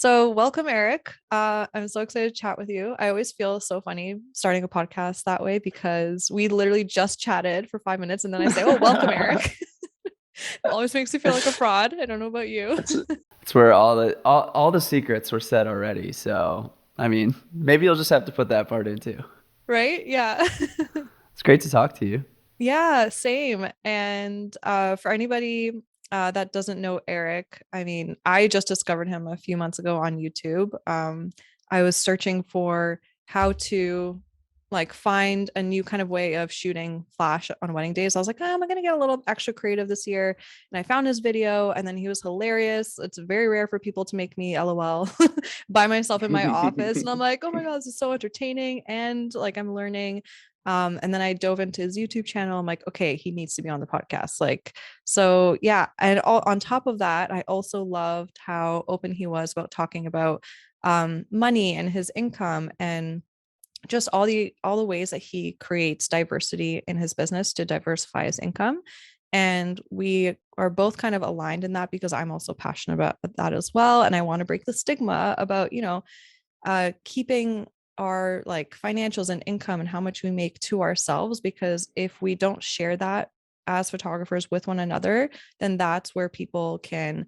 So, welcome, Eric. I'm so excited to chat with you. I always feel so funny starting a podcast that way because we literally just chatted for 5 minutes and then I say, "Oh, welcome, Eric." It always makes me feel like a fraud. I don't know about you. That's that's where all the secrets were said already. So I mean, maybe you'll just have to put that part in too. Right? Yeah. It's great to talk to you. Yeah, same. And for anybody that doesn't know Eric, I mean, I just discovered him a few months ago on YouTube. I was searching for how to like find a new kind of way of shooting flash on wedding days. I was like, oh, am I gonna get a little extra creative this year? And I found his video, and then he was hilarious. It's very rare for people to make me LOL by myself in my office, and I'm like, oh my god, this is so entertaining, and like I'm learning. And then I dove into his YouTube channel. I'm like, okay, he needs to be on the podcast. Like, so yeah. And on top of that, I also loved how open he was about talking about money and his income and just all the ways that he creates diversity in his business to diversify his income. And we are both kind of aligned in that because I'm also passionate about that as well. And I want to break the stigma about, keeping our like financials and income and how much we make to ourselves, because if we don't share that as photographers with one another, then that's where people can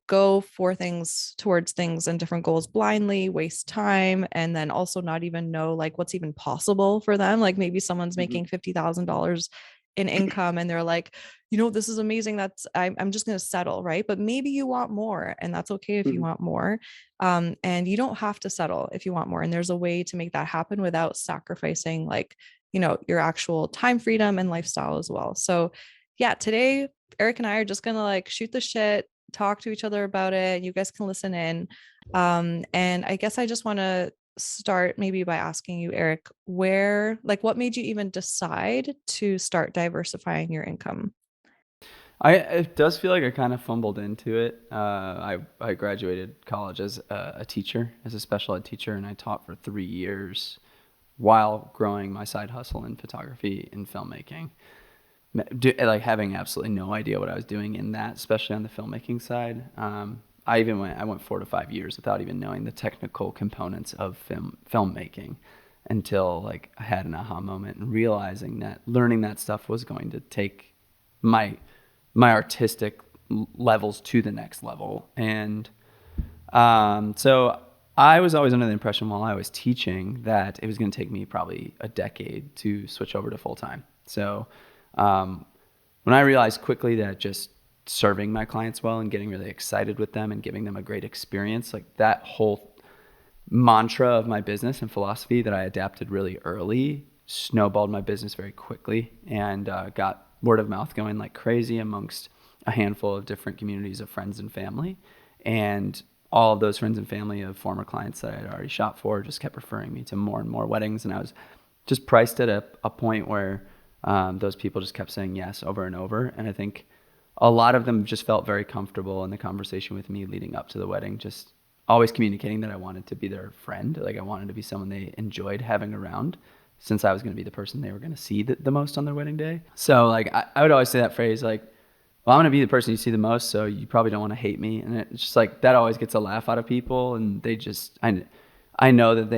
go for things towards things and different goals blindly, waste time, and then also not even know like what's even possible for them. Like maybe someone's making $50,000 in income and they're like, this is amazing. I'm just going to settle, right? But maybe you want more, and that's okay if you Mhm. want more. And you don't have to settle if you want more. And there's a way to make that happen without sacrificing like, your actual time freedom and lifestyle as well. So yeah, today Eric and I are just gonna like shoot the shit, talk to each other about it. You guys can listen in. And I guess I just want to start maybe by asking you, Eric, what made you even decide to start diversifying your income? It does feel like I kind of fumbled into it. I graduated college as a teacher, as a special ed teacher, and I taught for 3 years while growing my side hustle in photography and filmmaking. Like having absolutely no idea what I was doing in that, especially on the filmmaking side. I went 4 to 5 years without even knowing the technical components of filmmaking until like I had an aha moment and realizing that learning that stuff was going to take my my artistic levels to the next level. And so I was always under the impression while I was teaching that it was going to take me probably a decade to switch over to full time. So um, when I realized quickly that just serving my clients well and getting really excited with them and giving them a great experience, like that whole mantra of my business and philosophy that I adapted really early, snowballed my business very quickly and got word of mouth going like crazy amongst a handful of different communities of friends and family. And all of those friends and family of former clients that I had already shot for just kept referring me to more and more weddings. And I was just priced at a point where those people just kept saying yes over and over. And I think a lot of them just felt very comfortable in the conversation with me leading up to the wedding, just always communicating that I wanted to be their friend. Like I wanted to be someone they enjoyed having around since I was going to be the person they were going to see the most on their wedding day. So like I would always say that phrase like, well, I'm going to be the person you see the most, so you probably don't want to hate me. And it's just like that always gets a laugh out of people. And I know that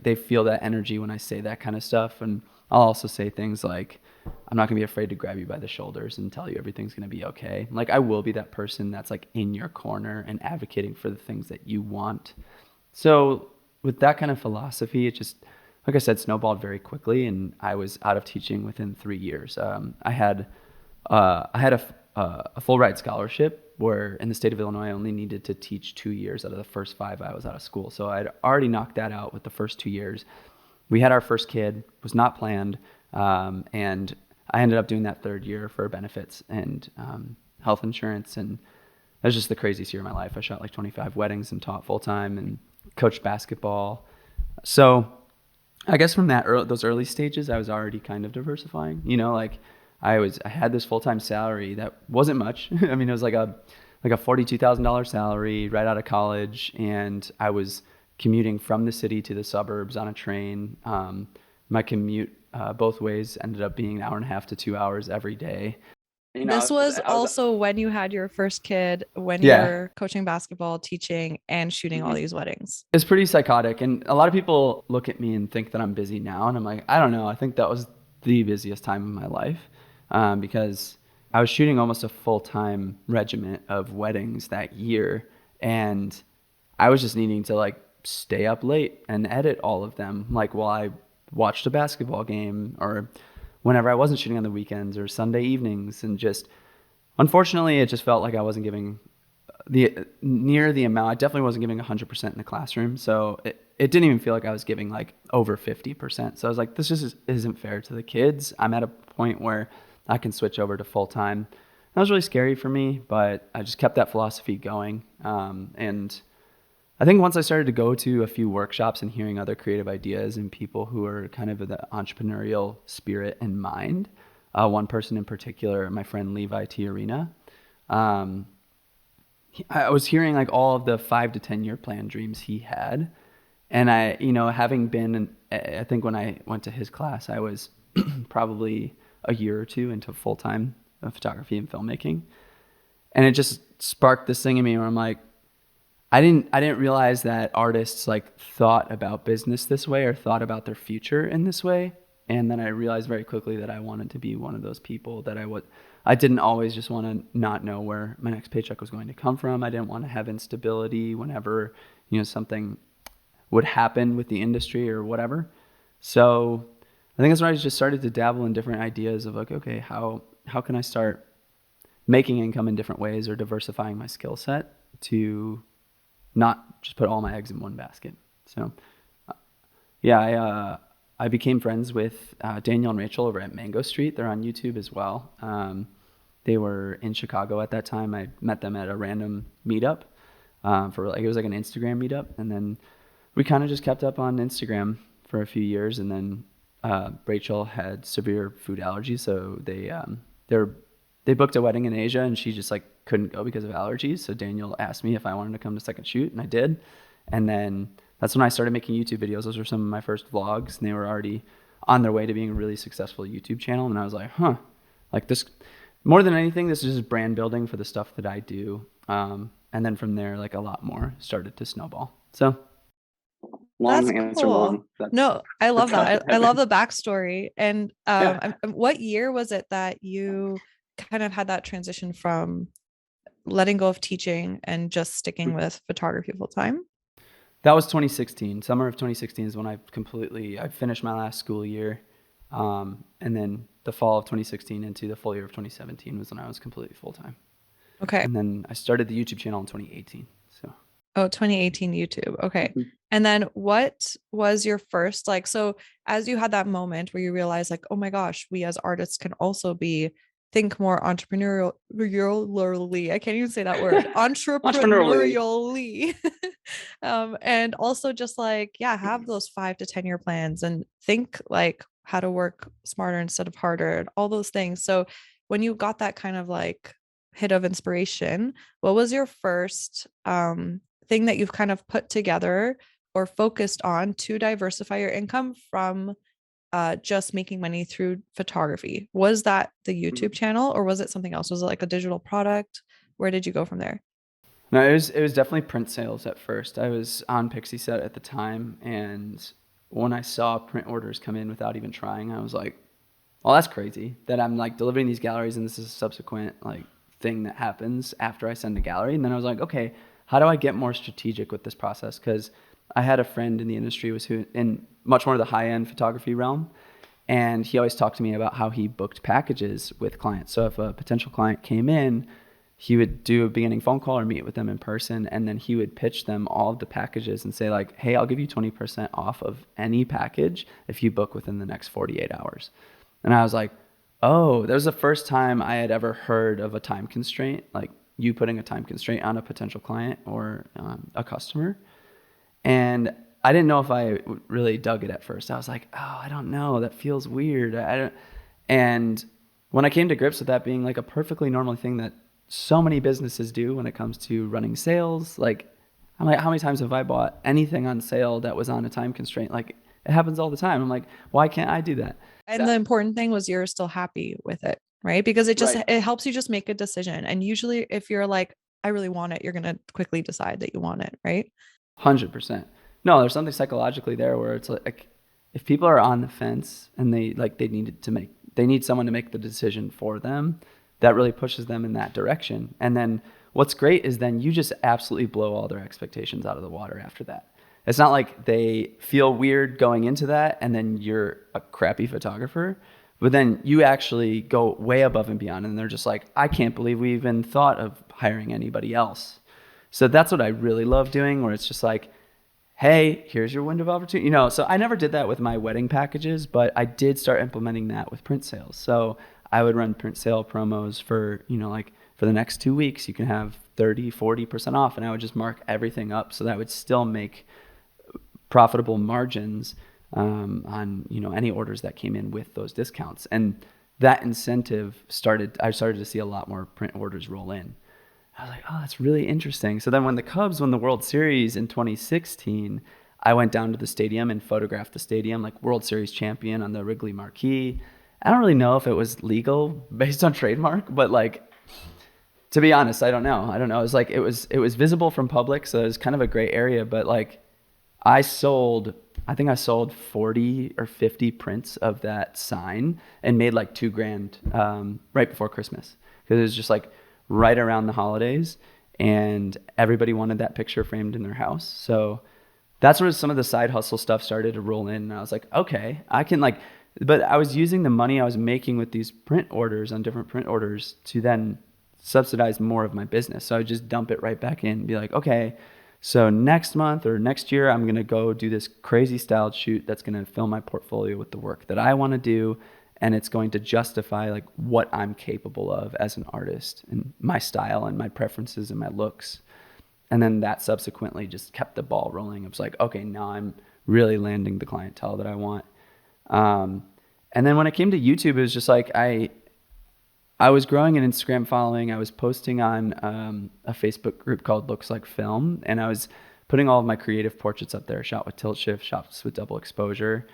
they feel that energy when I say that kind of stuff. And I'll also say things like, I'm not gonna be afraid to grab you by the shoulders and tell you everything's gonna be okay. Like I will be that person that's like in your corner and advocating for the things that you want. So with that kind of philosophy, it just, like I said, snowballed very quickly, and I was out of teaching within 3 years. I had a full ride scholarship where in the state of Illinois I only needed to teach 2 years out of the first five I was out of school. So I'd already knocked that out with the first 2 years. We had our first kid, was not planned, and I ended up doing that third year for benefits and health insurance, and that was just the craziest year of my life. I shot like 25 weddings and taught full time and coached basketball. So I guess from those early stages, I was already kind of diversifying. Like I had this full time salary that wasn't much. I mean, it was like a $42,000 salary right out of college, and I was commuting from the city to the suburbs on a train. My commute both ways ended up being an hour and a half to 2 hours every day. This was I was, also when you had your first kid, when you yeah, were coaching basketball, teaching, and shooting all these weddings. it's pretty psychotic. And a lot of people look at me and think that I'm busy now. And I'm like, I don't know. I think that was the busiest time of my life, because I was shooting almost a full-time regiment of weddings that year. And I was just needing to like stay up late and edit all of them, like while I watched a basketball game or whenever I wasn't shooting on the weekends or Sunday evenings. And just, unfortunately, it just felt like I wasn't giving the amount. I definitely wasn't giving 100% in the classroom. So it didn't even feel like I was giving like over 50%. So I was like, this just isn't fair to the kids. I'm at a point where I can switch over to full time. That was really scary for me, but I just kept that philosophy going. And I think once I started to go to a few workshops and hearing other creative ideas and people who are kind of the entrepreneurial spirit and mind, one person in particular, my friend Levi T. Arena, um, I was hearing like all of the 5 to 10 year plan dreams he had. And having been, I think when I went to his class, I was probably a year or two into full time photography and filmmaking. And it just sparked this thing in me where I'm like, I didn't realize that artists like thought about business this way or thought about their future in this way. And then I realized very quickly that I wanted to be one of those people that I didn't always just want to not know where my next paycheck was going to come from. I didn't want to have instability whenever, something would happen with the industry or whatever. So I think that's when I just started to dabble in different ideas of like, okay, how can I start making income in different ways or diversifying my skill set to not just put all my eggs in one basket. So yeah, I became friends with Daniel and Rachel over at Mango Street. They're on YouTube as well. They were in Chicago at that time. I met them at a random meetup for like, it was like an Instagram meetup. And then we kind of just kept up on Instagram for a few years. And then Rachel had severe food allergies. So they booked a wedding in Asia and she just like couldn't go because of allergies. So Daniel asked me if I wanted to come to second shoot and I did. And then that's when I started making YouTube videos. Those were some of my first vlogs and they were already on their way to being a really successful YouTube channel. And I was like, like this, more than anything, this is just brand building for the stuff that I do. And then from there, like a lot more started to snowball. So That's long answer, cool. long. That's No, I love how that. it I love happened. the backstory. And Yeah. what year was it that you kind of had that transition from letting go of teaching and just sticking with photography full time? That was 2016. Summer of 2016 is when I finished my last school year. And then the fall of 2016 into the full year of 2017 was when I was completely full time. Okay. And then I started the YouTube channel in 2018. So Oh, 2018 YouTube. Okay. Mhm. And then what was your first like so as you had that moment where you realized like, oh my gosh, we as artists can also be think more entrepreneurially. I can't even say that word. Entrepreneurially. Entrepreneurially. And also just like, yeah, have those 5 to 10 year plans and think like how to work smarter instead of harder and all those things. So when you got that kind of like hit of inspiration, what was your first thing that you've kind of put together or focused on to diversify your income from just making money through photography? Was that the YouTube channel or was it something else? Was it like a digital product? Where did you go from there? No, it was definitely print sales at first. I was on Pixie Set at the time, and when I saw print orders come in without even trying, I was like, well, that's crazy that I'm like delivering these galleries and this is a subsequent like thing that happens after I send a gallery. And then I was like, okay, how do I get more strategic with this process? Because I had a friend in the industry was who in much more of the high end photography realm. And he always talked to me about how he booked packages with clients. So if a potential client came in, he would do a beginning phone call or meet with them in person. And then he would pitch them all of the packages and say like, hey, I'll give you 20% off of any package if you book within the next 48 hours. And I was like, oh, that was the first time I had ever heard of a time constraint, like you putting a time constraint on a potential client or a customer. And I didn't know if I really dug it at first. I was like, oh, I don't know. That feels weird. I don't. And when I came to grips with that being like a perfectly normal thing that so many businesses do when it comes to running sales, like I'm like, how many times have I bought anything on sale that was on a time constraint? Like it happens all the time. I'm like, why can't I do that? And the important thing was you're still happy with it. right? Because Right. it helps you just make a decision. And usually if you're like, I really want it, you're gonna quickly decide that you want it, right? 100%. No, there's something psychologically there where it's like if people are on the fence and they need someone to make the decision for them, that really pushes them in that direction. And then what's great is then you just absolutely blow all their expectations out of the water after that. It's not like they feel weird going into that and then you're a crappy photographer, but then you actually go way above and beyond and they're just like, I can't believe we even thought of hiring anybody else. So that's what I really love doing, where it's just like, hey, here's your window of opportunity. So I never did that with my wedding packages, but I did start implementing that with print sales. So I would run print sale promos for, like for the next 2 weeks, you can have 30, 40% off. And I would just mark everything up so that I would still make profitable margins on, any orders that came in with those discounts. And that incentive I started to see a lot more print orders roll in. I was like, oh, that's really interesting. So then when the Cubs won the World Series in 2016, I went down to the stadium and photographed the stadium, like World Series champion on the Wrigley marquee. I don't really know if it was legal based on trademark, but like, to be honest, I don't know. I don't know. It was like, it was visible from public. So it was kind of a gray area, but like I think I sold 40 or 50 prints of that sign and made like 2 grand right before Christmas. Because it was just like right around the holidays and everybody wanted that picture framed in their house. So that's where some of the side hustle stuff started to roll in. And I was like, okay, I can but I was using the money I was making with these print orders on different print orders to then subsidize more of my business. So I would just dump it right back in and be like, okay, so next month or next year, I'm going to go do this crazy styled shoot that's going to fill my portfolio with the work that I want to do. And it's going to justify like what I'm capable of as an artist and my style and my preferences and my looks. And then that subsequently just kept the ball rolling. It was like, okay, now I'm really landing the clientele that I want. And then when it came to YouTube, it was just like I was growing an Instagram following. I was posting on a Facebook group called Looks Like Film, and I was putting all of my creative portraits up there, shot with tilt shift, shots with double exposure.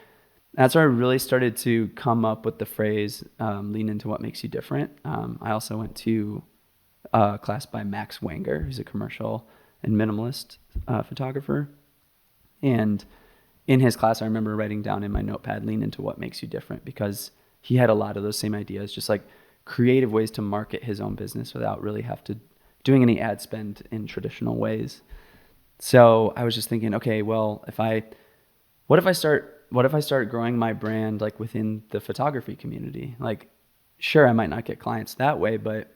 That's where I really started to come up with the phrase, lean into what makes you different. I also went to a class by Max Wanger, who's a commercial and minimalist photographer. And in his class, I remember writing down in my notepad, lean into what makes you different, because he had a lot of those same ideas, just like creative ways to market his own business without really doing any ad spend in traditional ways. So I was just thinking, okay, well, what if I start growing my brand like within the photography community? Like, sure, I might not get clients that way, but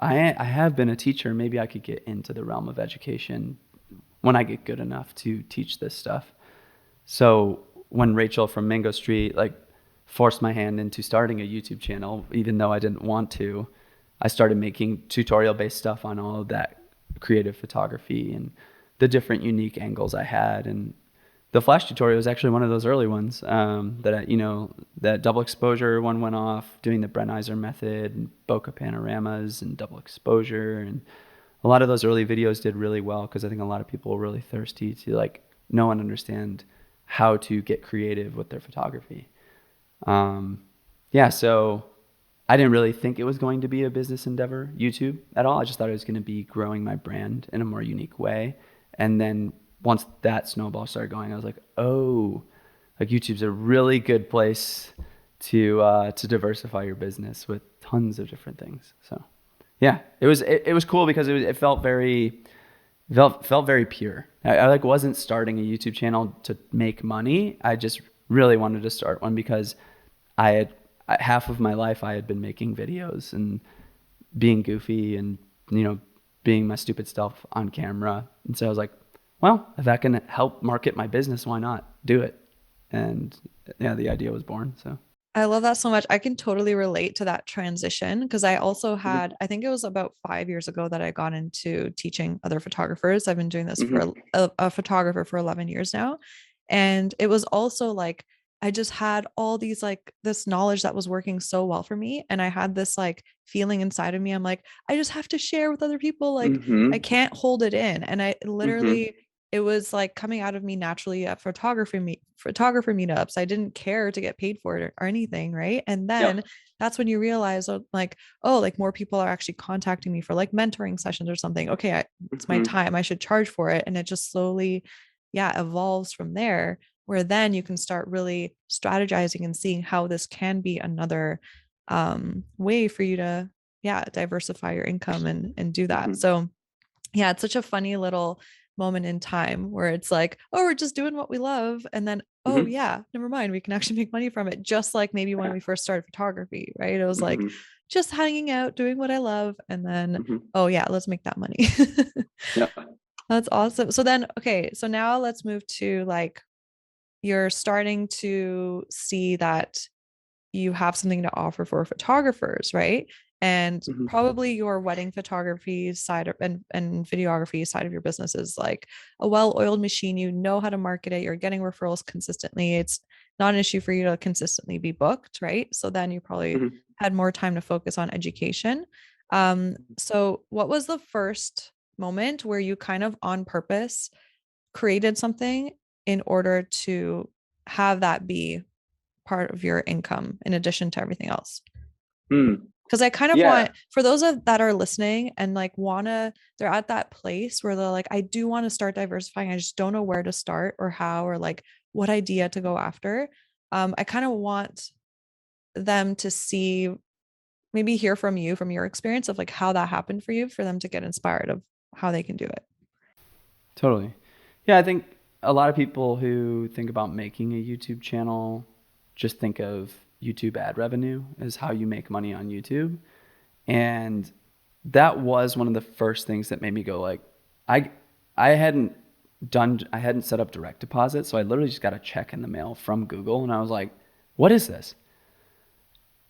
I have been a teacher. Maybe I could get into the realm of education when I get good enough to teach this stuff. So when Rachel from Mango Street forced my hand into starting a YouTube channel, even though I didn't want to, I started making tutorial-based stuff on all of that creative photography and the different unique angles I had. And the flash tutorial was actually one of those early ones that double exposure one went off, doing the Brenizer method and bokeh panoramas and double exposure. And a lot of those early videos did really well because I think a lot of people were really thirsty to know and understand how to get creative with their photography. So I didn't really think it was going to be a business endeavor, YouTube, at all. I just thought it was going to be growing my brand in a more unique way. And then once that snowball started going, I was like, oh, YouTube's a really good place to diversify your business with tons of different things. So yeah, it was cool because it felt very pure. I wasn't starting a YouTube channel to make money. I just really wanted to start one because half of my life I had been making videos and being goofy and being my stupid self on camera. And so I was like, well, if that can help market my business, why not do it? And yeah, the idea was born. So I love that so much. I can totally relate to that transition because I also mm-hmm. had, I think it was about 5 years ago that I got into teaching other photographers. I've been doing this Mm-hmm. for a photographer for 11 years now. And it was also like, I just had all these this knowledge that was working so well for me. And I had this feeling inside of me. I'm like, I just have to share with other people. Like, I Mm-hmm. can't hold it in. And I Mm-hmm. literally it was like coming out of me naturally at photographer meetups. I didn't care to get paid for it or anything, right? And then Yep. that's when you realize, like, oh, like more people are actually contacting me for like mentoring sessions or something. Okay, it's my Hmm. time. I should charge for it. And it just slowly, yeah, evolves from there, where then you can start really strategizing and seeing how this can be another way for you to, yeah, diversify your income and do that. Hmm. So yeah, it's such a funny little moment in time where it's like, oh, we're just doing what we love. And then, oh, Hmm. yeah, never mind. We can actually make money from it. Just like maybe when Yeah. we first started photography, right? It was like Hmm. just hanging out, doing what I love. And then, Hmm. oh, yeah, let's make that money. Yeah. That's awesome. So then, okay, so now let's move to like you're starting to see that you have something to offer for photographers, right? And Hmm. probably your wedding photography side and videography side of your business is like a well-oiled machine. You know how to market it. You're getting referrals consistently. It's not an issue for you to consistently be booked, right? So then you probably Hmm. had more time to focus on education. So what was the first moment where you kind of on purpose created something in order to have that be part of your income in addition to everything else? Mm. Because I kind of Yeah. want for those that are listening and like wanna, they're at that place where they're like, I do want to start diversifying. I just don't know where to start or how or like what idea to go after. I kind of want them to see, maybe hear from you from your experience of like how that happened for you, for them to get inspired of how they can do it. Totally. Yeah, I think a lot of people who think about making a YouTube channel just think of YouTube ad revenue as how you make money on YouTube. And that was one of the first things that made me go like, I I hadn't I hadn't set up direct deposit, so I literally just got a check in the mail from Google and I was like, what is this?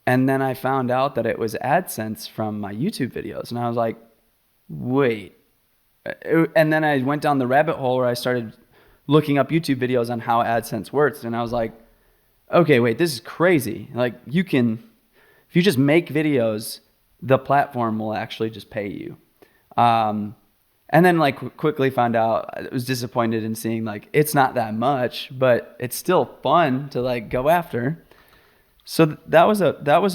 And then I found out that it was AdSense from my YouTube videos and I was like, wait. And then I went down the rabbit hole where I started looking up YouTube videos on how AdSense works and I was like, okay, wait, this is crazy. Like you can, if you just make videos, the platform will actually just pay you. Um, and then like quickly found out I was disappointed in seeing like it's not that much, but it's still fun to like go after. So that was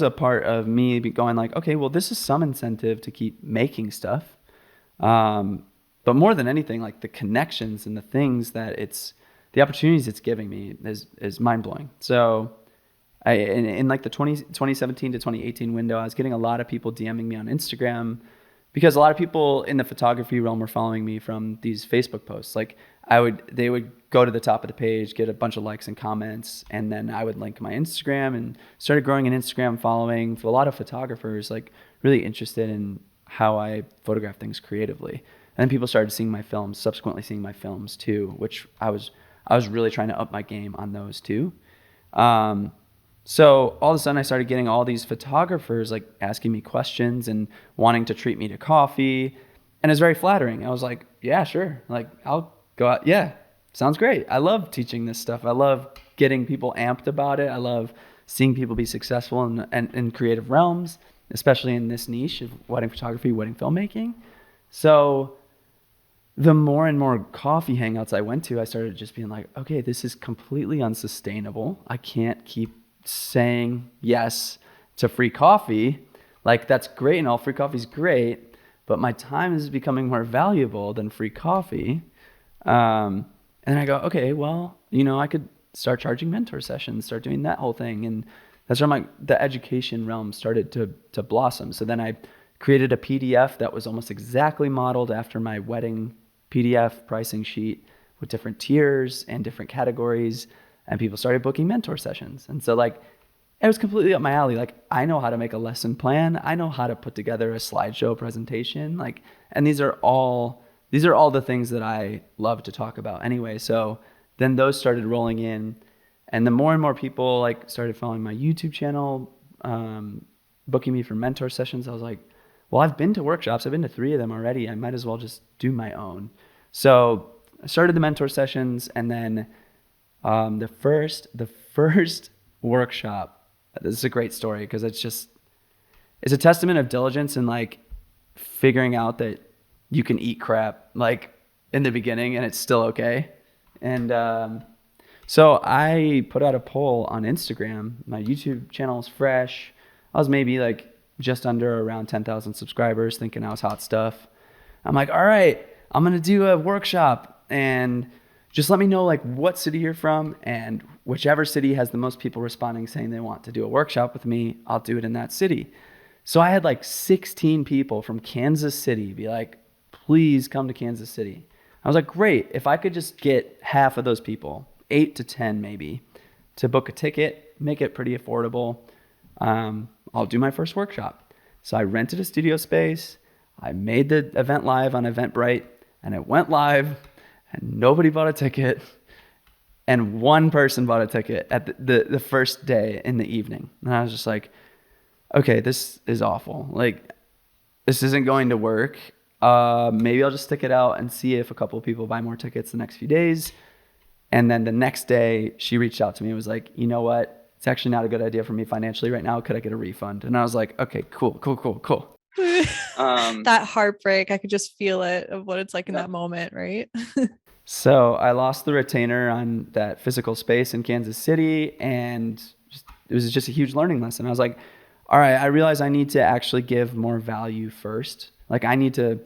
a part of me going like, okay, well this is some incentive to keep making stuff. Um, but more than anything, like the connections and the things that the opportunities it's giving me is mind blowing. So in like the 2017 to 2018 window, I was getting a lot of people DMing me on Instagram because a lot of people in the photography realm were following me from these Facebook posts. Like they would go to the top of the page, get a bunch of likes and comments, and then I would link my Instagram and started growing an Instagram following for a lot of photographers, like really interested in how I photograph things creatively. And then people started seeing my films, subsequently seeing my films too, which I was really trying to up my game on those too. Um, so all of a sudden I started getting all these photographers like asking me questions and wanting to treat me to coffee. And it's very flattering. I was like, yeah, sure. Like I'll go out. Yeah, sounds great. I love teaching this stuff. I love getting people amped about it. I love seeing people be successful in creative realms, especially in this niche of wedding photography, wedding filmmaking. So the more and more coffee hangouts I went to, I started just being like, okay, this is completely unsustainable. I can't keep saying yes to free coffee. Like, that's great and all, free coffee's great, but my time is becoming more valuable than free coffee. And I go, okay, well, I could start charging mentor sessions, start doing that whole thing. And that's where the education realm started to blossom. So then I created a PDF that was almost exactly modeled after my wedding PDF pricing sheet with different tiers and different categories. And people started booking mentor sessions. And so like, it was completely up my alley. Like I know how to make a lesson plan. I know how to put together a slideshow presentation. Like, and these are all the things that I love to talk about anyway. So then those started rolling in, and the more and more people like started following my YouTube channel, booking me for mentor sessions. I was like, well, I've been to workshops. I've been to 3 of them already. I might as well just do my own. So I started the mentor sessions, and then the first workshop. This is a great story because it's a testament of diligence and like figuring out that you can eat crap. Like in the beginning, and it's still okay. And so I put out a poll on Instagram. My YouTube channel is fresh. I was maybe like just under around 10,000 subscribers, thinking I was hot stuff. I'm like, all right, I'm going to do a workshop, and just let me know like what city you're from, and whichever city has the most people responding saying they want to do a workshop with me, I'll do it in that city. So I had like 16 people from Kansas City be like, please come to Kansas City. I was like, great. If I could just get half of those people, 8 to 10 maybe, to book a ticket, make it pretty affordable, I'll do my first workshop. So I rented a studio space. I made the event live on Eventbrite, and it went live, and nobody bought a ticket. And one person bought a ticket at the first day in the evening. And I was just like, okay, this is awful. Like, this isn't going to work. Maybe I'll just stick it out and see if a couple of people buy more tickets the next few days. And then the next day, she reached out to me and was like, you know what? It's actually not a good idea for me financially right now. Could I get a refund? And I was like, okay, cool. That heartbreak, I could just feel it of what it's like in Yeah. that moment, right? So I lost the retainer on that physical space in Kansas City, and it was just a huge learning lesson. I was like, all right, I realize I need to actually give more value first. Like I need to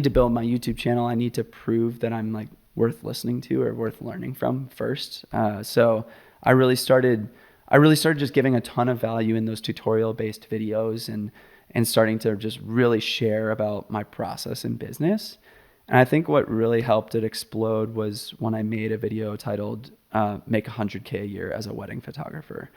build my YouTube channel. I need to prove that I'm like worth listening to or worth learning from first. So I really started just giving a ton of value in those tutorial based videos, and starting to just really share about my process in business. And I think what really helped it explode was when I made a video titled Make 100K a Year as a Wedding Photographer.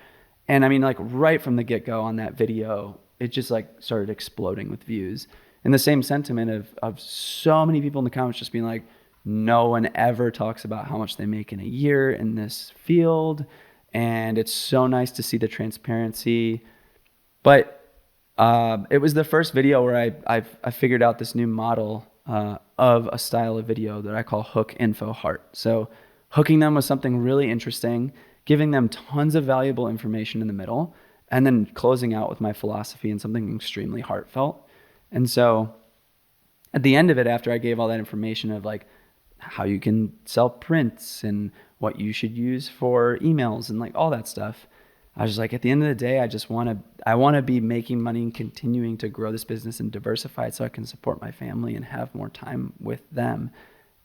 And I mean, like right from the get-go on that video, it just like started exploding with views. And the same sentiment of so many people in the comments just being like, no one ever talks about how much they make in a year in this field. And it's so nice to see the transparency. But it was the first video where I figured out this new model of a style of video that I call hook, info, heart. So hooking them with something really interesting, giving them tons of valuable information in the middle, and then closing out with my philosophy and something extremely heartfelt. And so at the end of it, after I gave all that information of like how you can sell prints and what you should use for emails and like all that stuff, I was just like, at the end of the day, I want to be making money and continuing to grow this business and diversify it so I can support my family and have more time with them.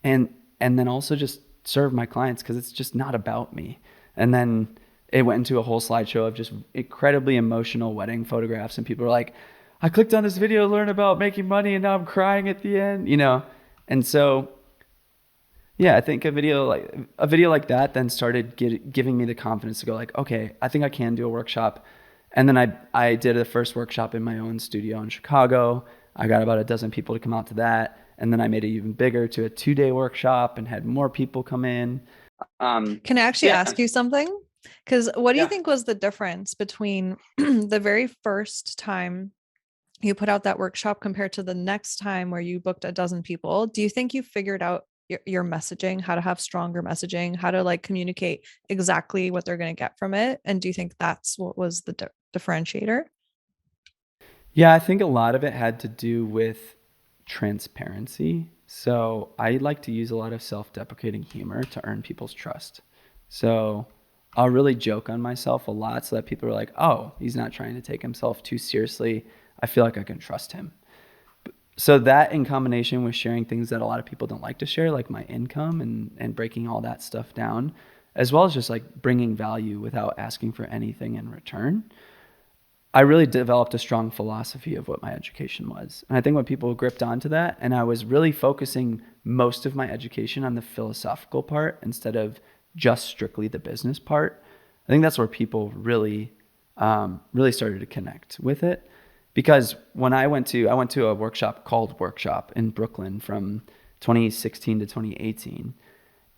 And then also just serve my clients, because it's just not about me. And then it went into a whole slideshow of just incredibly emotional wedding photographs, and people are like, I clicked on this video to learn about making money and now I'm crying at the end, you know? And so yeah, I think a video like that then started giving me the confidence to go like, okay, I think I can do a workshop. And then I did the first workshop in my own studio in Chicago. I got about a dozen people to come out to that. And then I made it even bigger to a 2-day workshop and had more people come in. Can I actually Yeah, ask you something? Because what do you yeah. think was the difference between the very first time you put out that workshop compared to the next time where you booked a dozen people? Do you think you figured out your messaging, how to have stronger messaging, how to like communicate exactly what they're going to get from it? And do you think that's what was the differentiator? Yeah, I think a lot of it had to do with transparency. So I like to use a lot of self-deprecating humor to earn people's trust. So I'll really joke on myself a lot so that people are like, oh, he's not trying to take himself too seriously. I feel like I can trust him. So that in combination with sharing things that a lot of people don't like to share, like my income and breaking all that stuff down, as well as just like bringing value without asking for anything in return, I really developed a strong philosophy of what my education was. And I think when people gripped onto that, and I was really focusing most of my education on the philosophical part instead of just strictly the business part, I think that's where people really started to connect with it. Because when I went to a workshop called Workshop in Brooklyn from 2016 to 2018,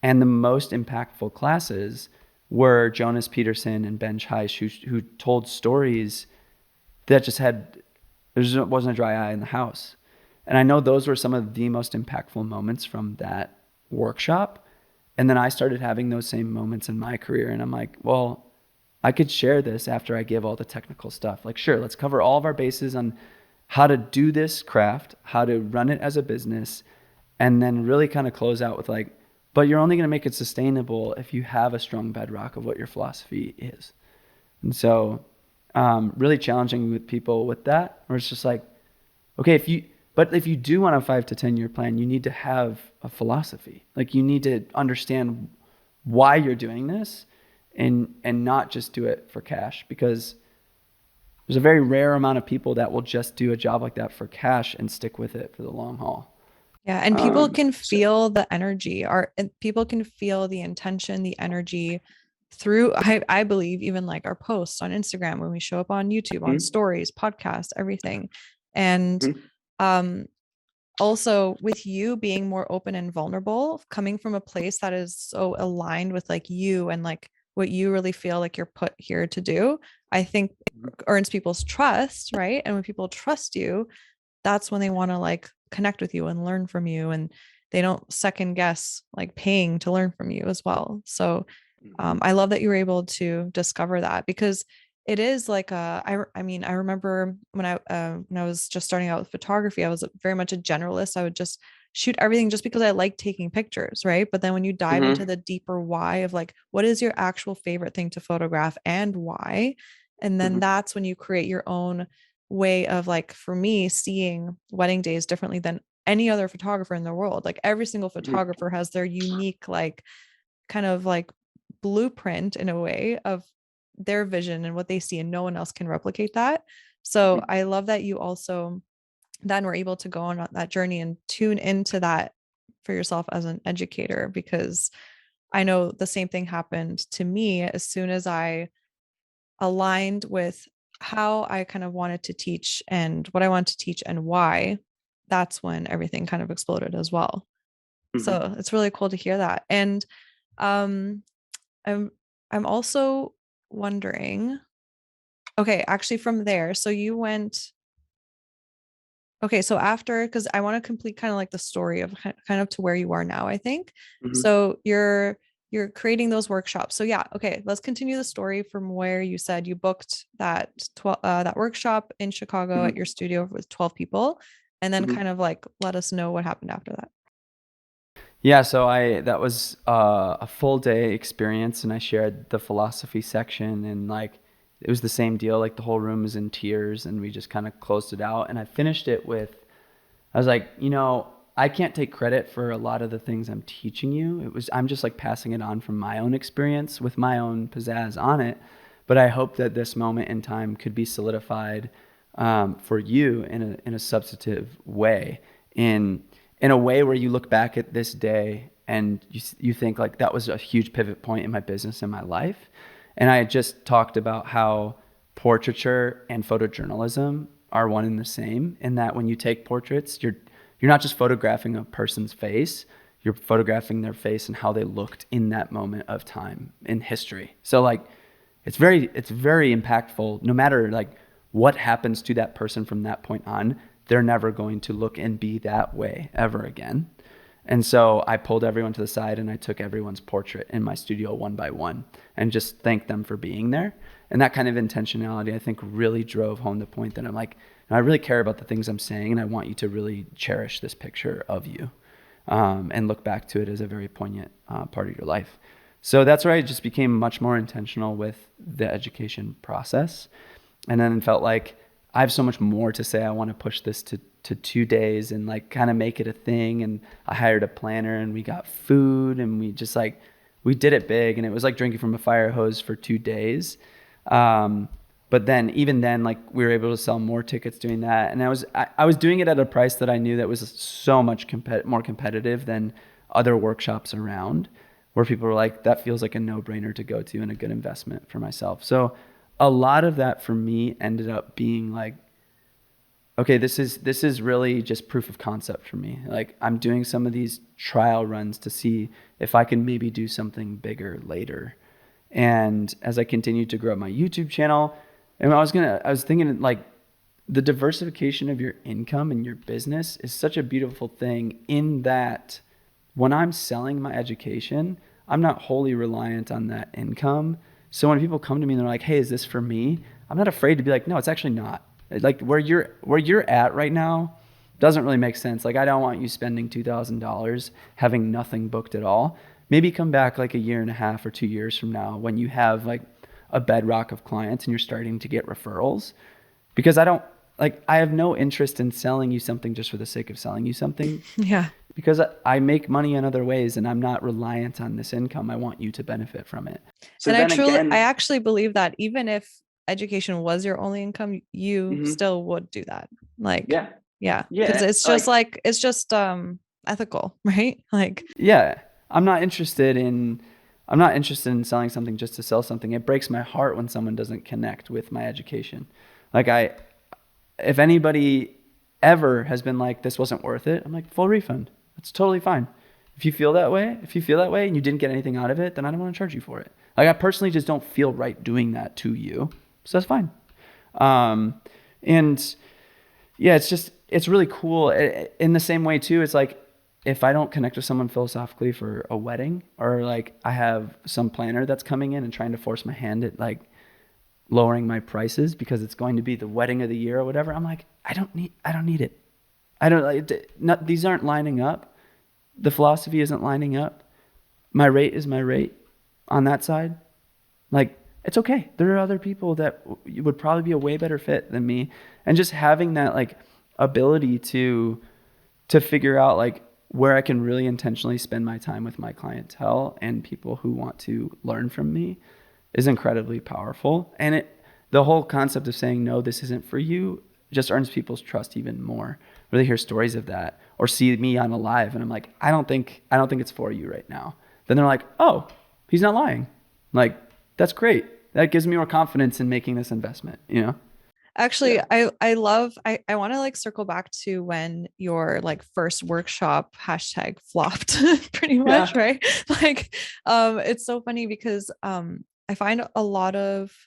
and the most impactful classes were Jonas Peterson and Ben Heish, who told stories that there wasn't a dry eye in the house. And I know those were some of the most impactful moments from that workshop. And then I started having those same moments in my career. And I'm like, well, I could share this after I give all the technical stuff. Like, sure, let's cover all of our bases on how to do this craft, how to run it as a business, and then really kind of close out with like, but you're only going to make it sustainable if you have a strong bedrock of what your philosophy is. And so, really challenging with people with that, where it's just like, okay, but if you do want a 5 to 10 year plan, you need to have a philosophy. Like you need to understand why you're doing this, and not just do it for cash, because there's a very rare amount of people that will just do a job like that for cash and stick with it for the long haul. Yeah, and people can So, feel the energy, or and people can feel the intention, the energy through, I believe, even like our posts on Instagram, when we show up on YouTube, on mhm, stories, podcasts, everything. And mhm, um also with you being more open and vulnerable, coming from a place that is so aligned with like you and like what you really feel like you're put here to do, I think earns people's trust, right? And when people trust you, that's when they want to like connect with you and learn from you, and they don't second guess like paying to learn from you as well. So mhm, I love that you were able to discover that, because it is like I mean, I remember when I was just starting out with photography, I was very much a generalist. I would just shoot everything just because I like taking pictures, right? But then when you dive into mhm, the deeper why of like what is your actual favorite thing to photograph and why, and then mhm, that's when you create your own way of, like, for me, seeing wedding days differently than any other photographer in the world. Like every single mhm, photographer has their unique like kind of like blueprint in a way of their vision and what they see, and no one else can replicate that. So mhm, I love that you also then were able to go on that journey and tune into that for yourself as an educator, because I know the same thing happened to me as soon as I aligned with how I kind of wanted to teach and what I wanted to teach and why. That's when everything kind of exploded as well. mhm, So it's really cool to hear that. And um I'm I'm also wondering, okay, actually from there, so you went, okay, so after, because I want to complete kind of like the story of kind of to where you are now, I think. mhm, So you're creating those workshops. So yeah, okay, let's continue the story from where you said you booked that that workshop in Chicago at mhm, your studio with 12 people, and then mhm. kind of like let us know what happened after that. Yeah, so I that was a full day experience, and I shared the philosophy section, and like it was the same deal. Like the whole room was in tears, and we just kind of closed it out. And I finished it with, I was like, I can't take credit for a lot of the things I'm teaching you. I'm just like passing it on from my own experience with my own pizzazz on it. But I hope that this moment in time could be solidified for you in a substantive way, in in a way where you look back at this day and you think like that was a huge pivot point in my business and my life. And I had just talked about how portraiture and photojournalism are one and the same, in that when you take portraits, you're not just photographing a person's face, you're photographing their face and how they looked in that moment of time in history. So like it's very impactful. No matter like what happens to that person from that point on, they're never going to look and be that way ever again. And so I pulled everyone to the side and I took everyone's portrait in my studio one by one and just thanked them for being there. And that kind of intentionality, I think, really drove home the point that I'm like, I really care about the things I'm saying, and I want you to really cherish this picture of you, and look back to it as a very poignant part of your life. So that's where I just became much more intentional with the education process, and then felt like I have so much more to say. I want to push this to 2 days and like kind of make it a thing. And I hired a planner and we got food and we just like, we did it big, and it was like drinking from a fire hose for 2 days. Um, but then even then, like we were able to sell more tickets doing that. And I was doing it at a price that I knew that was so much more competitive than other workshops around, where people were like, that feels like a no brainer to go to and a good investment for myself. So a lot of that for me ended up being like, okay, this is really just proof of concept for me. Like I'm doing some of these trial runs to see if I can maybe do something bigger later. And as I continued to grow my YouTube channel, and I was thinking like the diversification of your income and your business is such a beautiful thing, in that when I'm selling my education, I'm not wholly reliant on that income. So when people come to me and they're like, "Hey, is this for me?" I'm not afraid to be like, "No, it's actually not." Like where you're at right now, Doesn't really make sense. Like, I don't want you spending $2,000 having nothing booked at all. Maybe come back like a year and a half or 2 years from now when you have like a bedrock of clients and you're starting to get referrals. Because I have no interest in selling you something just for the sake of selling you something, Yeah. because I make money in other ways and I'm not reliant on this income. I want you to benefit from it. So And then I again, actually believe that even if education was your only income, you mhm, still would do that. Like, yeah, yeah, because yeah, like, it's just ethical, right? Like, yeah, I'm not interested in selling something just to sell something. It breaks my heart when someone doesn't connect with my education. Like, if anybody ever has been like, this wasn't worth it, I'm like, full refund. That's totally fine. If you feel that way and you didn't get anything out of it, then I don't want to charge you for it. Like, I personally just don't feel right doing that to you. So that's fine. Um, and yeah, it's really cool. In the same way too, it's like, if I don't connect with someone philosophically for a wedding, or like I have some planner that's coming in and trying to force my hand at like lowering my prices because it's going to be the wedding of the year or whatever, I'm like, I don't need it. I don't like, not, these aren't lining up. The philosophy isn't lining up. My rate is my rate on that side. Like, it's okay. There are other people that would probably be a way better fit than me. And just having that like ability to figure out like where I can really intentionally spend my time with my clientele and people who want to learn from me is incredibly powerful. And the whole concept of saying no, this isn't for you, just earns people's trust even more. Where they hear stories of that or see me on a live and I'm like, I don't think it's for you right now. Then they're like, oh, he's not lying. Like, that's great. That gives me more confidence in making this investment, you know? actually, Yeah. I want to like circle back to when your like first workshop hashtag flopped, pretty much, Yeah. right? Like, it's so funny because I find a lot of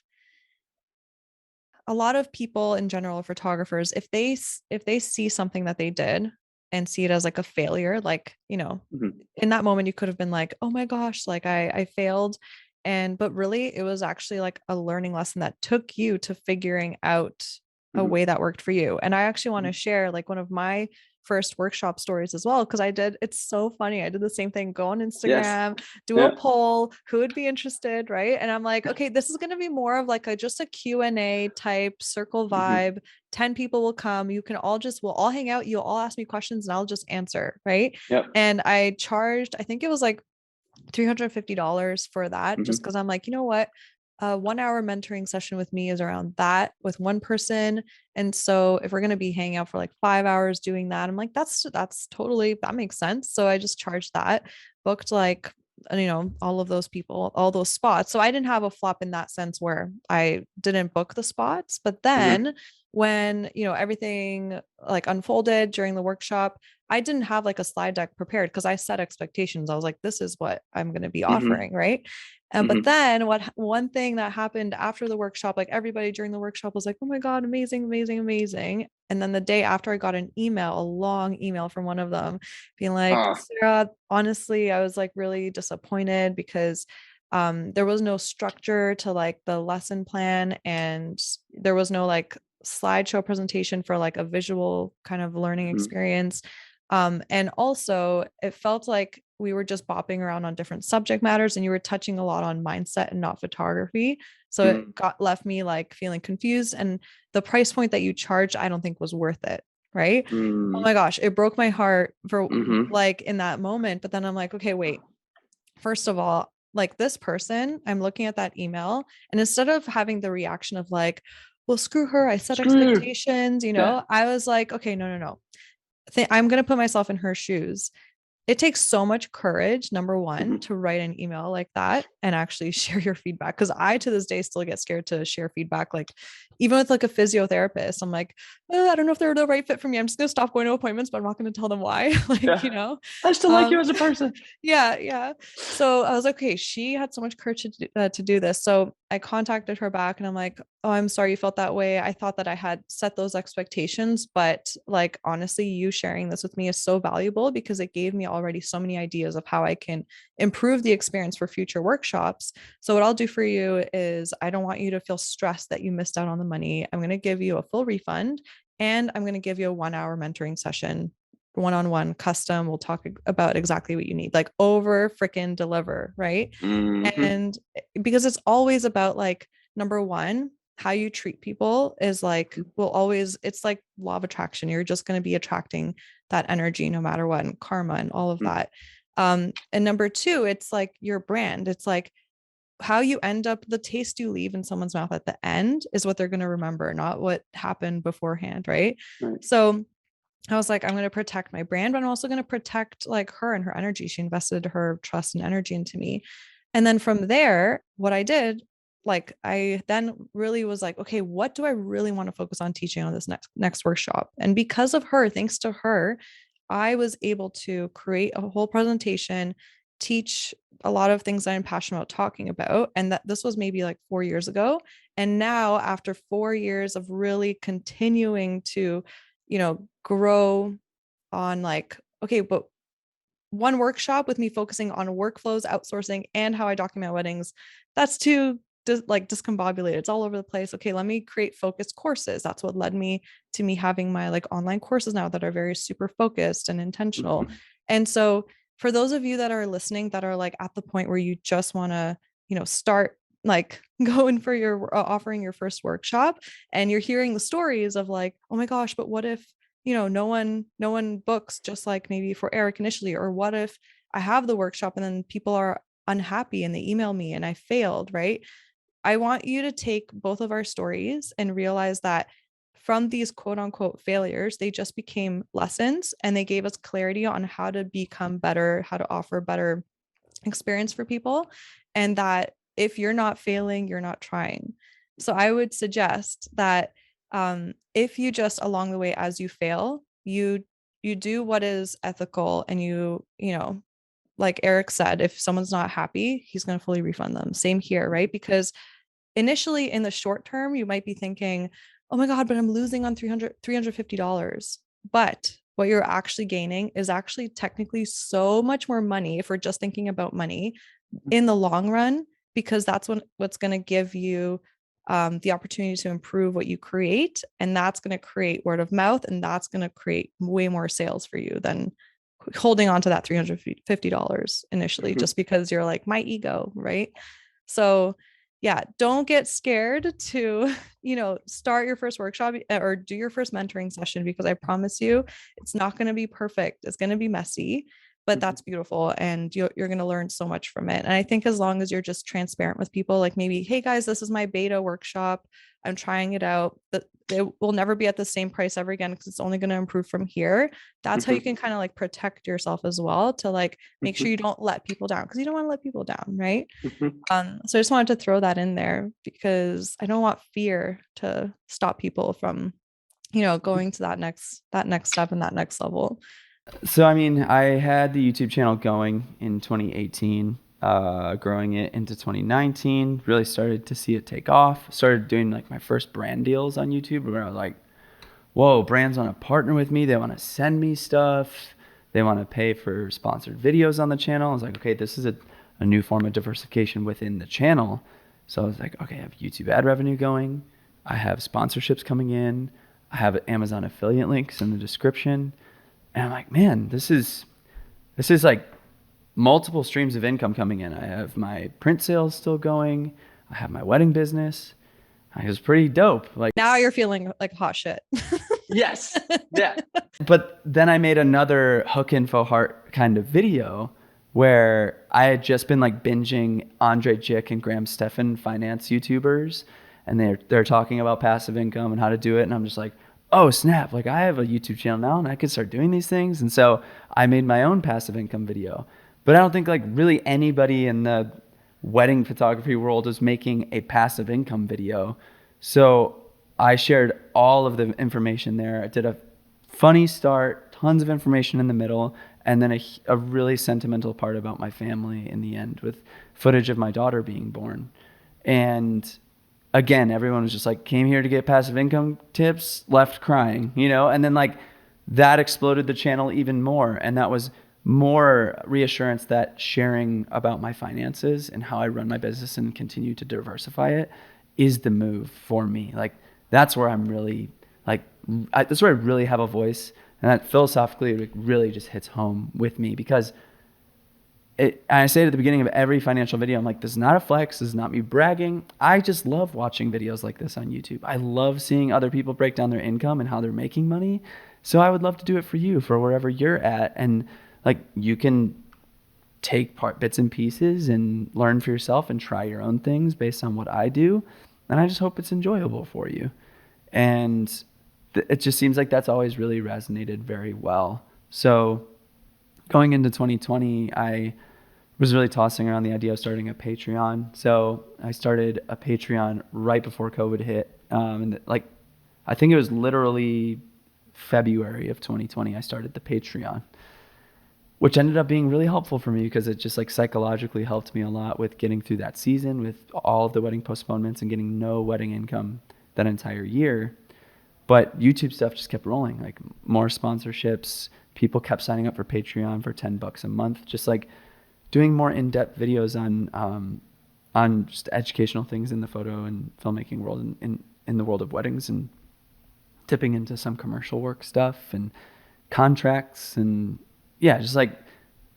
people in general, photographers, if they see something that they did and see it as like a failure, like, Mm-hmm. in that moment you could have been like, oh my gosh, like I failed. And but really it was actually like a learning lesson that took you to figuring out a Mm-hmm. way that worked for you. And I actually want Mm-hmm. to share like one of my first workshop stories as well, because it's so funny. I did the same thing, go on Yes. Instagram, do a Yeah. poll, who would be interested, right? And I'm like, okay, this is going to be more of like a just a Q&A type circle Mm-hmm. vibe. 10 people will come. You can all just we'll all hang out, you'll all ask me questions and I'll just answer, right? Yep. And I charged, I think it was like $350 for that, just Mm-hmm. because I'm like, you know what? A 1 hour mentoring session with me is around that with one person. And so if we're going to be hanging out for like 5 hours doing that, I'm like, that's totally, that makes sense. So I just charged that, booked like, all of those people, all those spots. So I didn't have a flop in that sense where I didn't book the spots. But Mm-hmm. then when, everything like unfolded during the workshop, I didn't have like a slide deck prepared because I set expectations. I was like, this is what I'm going to be Mm-hmm. offering, right? But Mm-hmm. then one thing that happened after the workshop, like everybody during the workshop was like, oh my God, amazing, amazing, amazing. And then the day after, I got an email, a long email from one of them being like, Ah. Sarah, honestly, I was like really disappointed because there was no structure to like the lesson plan, and there was no like slideshow presentation for like a visual kind of learning Mm-hmm. experience. And also, it felt like we were just bopping around on different subject matters, and you were touching a lot on mindset and not photography. So it Mm-hmm. got left me like feeling confused. And the price point that you charged, I don't think was worth it. Right. Oh my gosh, it broke my heart for Mm-hmm. like in that moment. But then I'm like, okay, wait, first of all, like this person, I'm looking at that email, and instead of having the reaction of like, well, screw her, I set Screw you. expectations, Yeah. I was like, okay, no, no, no. I'm going to put myself in her shoes. It takes so much courage, number one, Mm-hmm. to write an email like that and actually share your feedback. Cause I to this day still get scared to share feedback. Like even with like a physiotherapist, I'm like, I don't know if they're the right fit for me. I'm just gonna stop going to appointments, but I'm not gonna tell them why. like, Yeah. I still like you um, as a person. yeah, yeah. So I was like, okay, she had so much courage to do this. So I contacted her back and I'm like, oh, I'm sorry you felt that way. I thought that I had set those expectations, but like, honestly, you sharing this with me is so valuable because it gave me already so many ideas of how I can improve the experience for future workshops. So what I'll do for you is I don't want you to feel stressed that you missed out on the money. I'm going to give you a full refund. and I'm going to give you a 1 hour mentoring session, one-on-one, custom. We'll talk about exactly what you need, like over freaking deliver, right? Mm-hmm. And because it's always about like, number one, how you treat people is like, will always, it's like law of attraction. You're just going to be attracting that energy no matter what, and karma and all of that. And number two, it's like your brand. It's like how you end up, the taste you leave in someone's mouth at the end is what they're going to remember, not what happened beforehand, right? Right. So I was like, I'm going to protect my brand, but I'm also going to protect like her and her energy. She invested her trust and energy into me. And then from there, what I did, like I then really was like, okay, what do I really want to focus on teaching on this next workshop? And because of her, thanks to her, I was able to create a whole presentation, teach a lot of things that I'm passionate about talking about. And that this was maybe like 4 years ago. And now, after 4 years of really continuing to, grow on like, okay, but one workshop with me focusing on workflows, outsourcing, and how I document weddings, that's too discombobulated. It's all over the place. Okay, let me create focused courses. That's what led me to me having my like online courses now that are very super focused and intentional. Mm-hmm. And so for those of you that are listening that are like at the point where you just want to, start like going for your offering your first workshop, and you're hearing the stories of like, oh my gosh, but what if no one books, just like maybe for Eric initially, or what if I have the workshop and then people are unhappy and they email me and I failed, right? I want you to take both of our stories and realize that from these quote unquote failures, they just became lessons, and they gave us clarity on how to become better, how to offer better experience for people, and that if you're not failing, you're not trying. So I would suggest that if you just along the way as you fail, you do what is ethical, and like Eric said, if someone's not happy, he's going to fully refund them. Same here, right? Because initially in the short term, you might be thinking, oh my God, but I'm losing on $350. But what you're actually gaining is actually technically so much more money if we're just thinking about money in the long run, because that's what's going to give you the opportunity to improve what you create. And that's going to create word of mouth, and that's going to create way more sales for you than holding on to that $350 initially, Mm-hmm. just because you're like, my ego, right? So yeah, don't get scared to, start your first workshop or do your first mentoring session, because I promise you, it's not going to be perfect. It's going to be messy, but Mm-hmm. that's beautiful. And you're going to learn so much from it. And I think as long as you're just transparent with people, like maybe, hey guys, this is my beta workshop. I'm trying it out. That it will never be at the same price ever again, because it's only going to improve from here. That's how you Mm-hmm. can kind of like protect yourself as well, to like make Mm-hmm. sure you don't let people down, because you don't want to let people down, right? Mm-hmm. So I just wanted to throw that in there, because I don't want fear to stop people from, going to that next step and that next level. So, I mean, I had the YouTube channel going in 2018, growing it into 2019, really started to see it take off. Started doing like my first brand deals on YouTube where I was like, whoa, brands want to partner with me. They want to send me stuff. They want to pay for sponsored videos on the channel. I was like, okay, this is a new form of diversification within the channel. So I was like, okay, I have YouTube ad revenue going. I have sponsorships coming in. I have Amazon affiliate links in the description. And I'm like, man, this is like multiple streams of income coming in. I have my print sales still going. I have my wedding business. It was pretty dope. Like, Now you're feeling like hot shit. Yes. Yeah. but then I made another hook info heart kind of video where I had just been like binging Andre Jick and Graham Stephan finance YouTubers, and they're talking about passive income and how to do it, and I'm just like, oh snap, like I have a YouTube channel now and I could start doing these things. And so I made my own passive income video. But I don't think like really anybody in the wedding photography world is making a passive income video. So I shared all of the information there. I did a funny start, tons of information in the middle, and then a really sentimental part about my family in the end with footage of my daughter being born. And again, everyone was just like, came here to get passive income tips, left crying, and then like that exploded the channel even more. And that was more reassurance that sharing about my finances and how I run my business and continue to diversify it is the move for me. Like that's where I'm really like that's where I really have a voice, and that philosophically it really just hits home with me, because I say it at the beginning of every financial video. I'm like, this is not a flex. This is not me bragging. I just love watching videos like this on YouTube. I love seeing other people break down their income and how they're making money. So I would love to do it for you, for wherever you're at. And like, you can take bits and pieces and learn for yourself and try your own things based on what I do. And I just hope it's enjoyable for you. And it just seems like that's always really resonated very well. So going into 2020, I was really tossing around the idea of starting a Patreon. So I started a Patreon right before COVID hit. And like, I think it was literally February of 2020, I started the Patreon, which ended up being really helpful for me, because it just like psychologically helped me a lot with getting through that season with all of the wedding postponements and getting no wedding income that entire year. But YouTube stuff just kept rolling, like more sponsorships. People kept signing up for Patreon for $10 a month, just like doing more in-depth videos on just educational things in the photo and filmmaking world, and in the world of weddings, and tipping into some commercial work stuff and contracts, and yeah, just like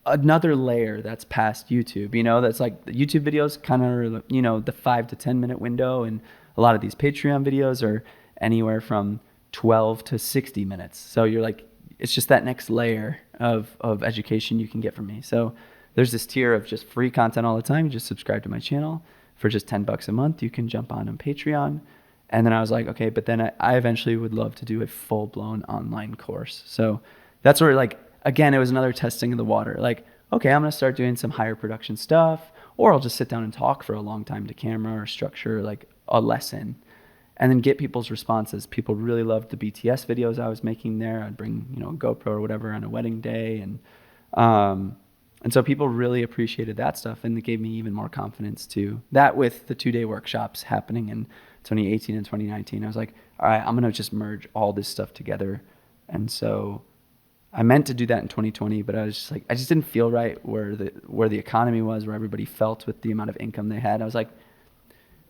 another layer that's past YouTube, that's like the YouTube videos kind of, the 5 to 10 minute window. And a lot of these Patreon videos are anywhere from 12 to 60 minutes. So you're like, it's just that next layer of education you can get from me. So there's this tier of just free content all the time. You just subscribe to my channel for just $10 a month. You can jump on Patreon. And then I was like, okay, but then I eventually would love to do a full-blown online course. So that's where, like, again, it was another testing of the water. Like, okay, I'm going to start doing some higher production stuff, or I'll just sit down and talk for a long time to camera, or structure like a lesson, and then get people's responses. People really loved the BTS videos I was making there. I'd bring, a GoPro or whatever on a wedding day. And so people really appreciated that stuff, and it gave me even more confidence too. That with the 2-day workshops happening in 2018 and 2019, I was like, all right, I'm going to just merge all this stuff together. And so I meant to do that in 2020, but I was just like, I just didn't feel right where the economy was, where everybody felt with the amount of income they had. I was like,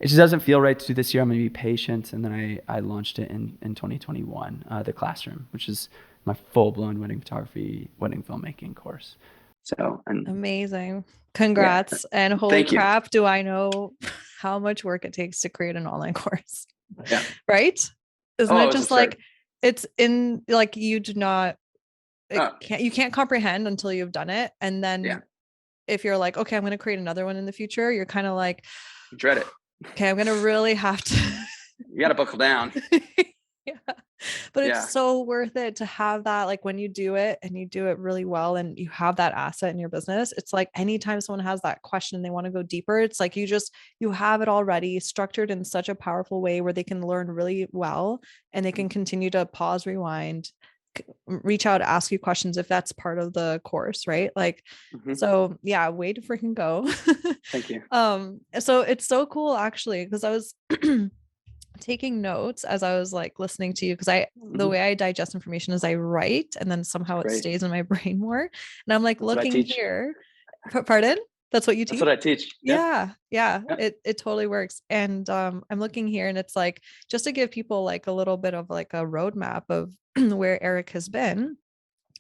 it just doesn't feel right to do this year. I'm going to be patient. And then I launched it in 2021, the Classroom, which is my full-blown wedding photography, wedding filmmaking course. So, and amazing. Congrats. Yeah. And holy crap, do I know how much work it takes to create an online course? Yeah. Right? Isn't it just like, it's in, like, you do not, you can't comprehend until you've done it. And then if you're like, okay, I'm going to create another one in the future, you're kind of like, dread it. Okay, I'm going to really have to. You got to buckle down. Yeah. But it's so worth it to have that, like, when you do it and you do it really well and you have that asset in your business, it's like anytime someone has that question and they want to go deeper, it's like you have it already structured in such a powerful way where they can learn really well, and they can continue to pause, rewind, reach out, ask you questions if that's part of the course, right? Like, so yeah, way to freaking go. Thank you. So it's so cool actually, because I was taking notes as I was like listening to you, because the way I digest information is I write, and then somehow it stays in my brain more. And I'm like, that's looking here. Pardon? That's what you teach? That's what I teach. Yeah. It totally works. And I'm looking here, and it's like, just to give people like a little bit of like a roadmap of where Eric has been.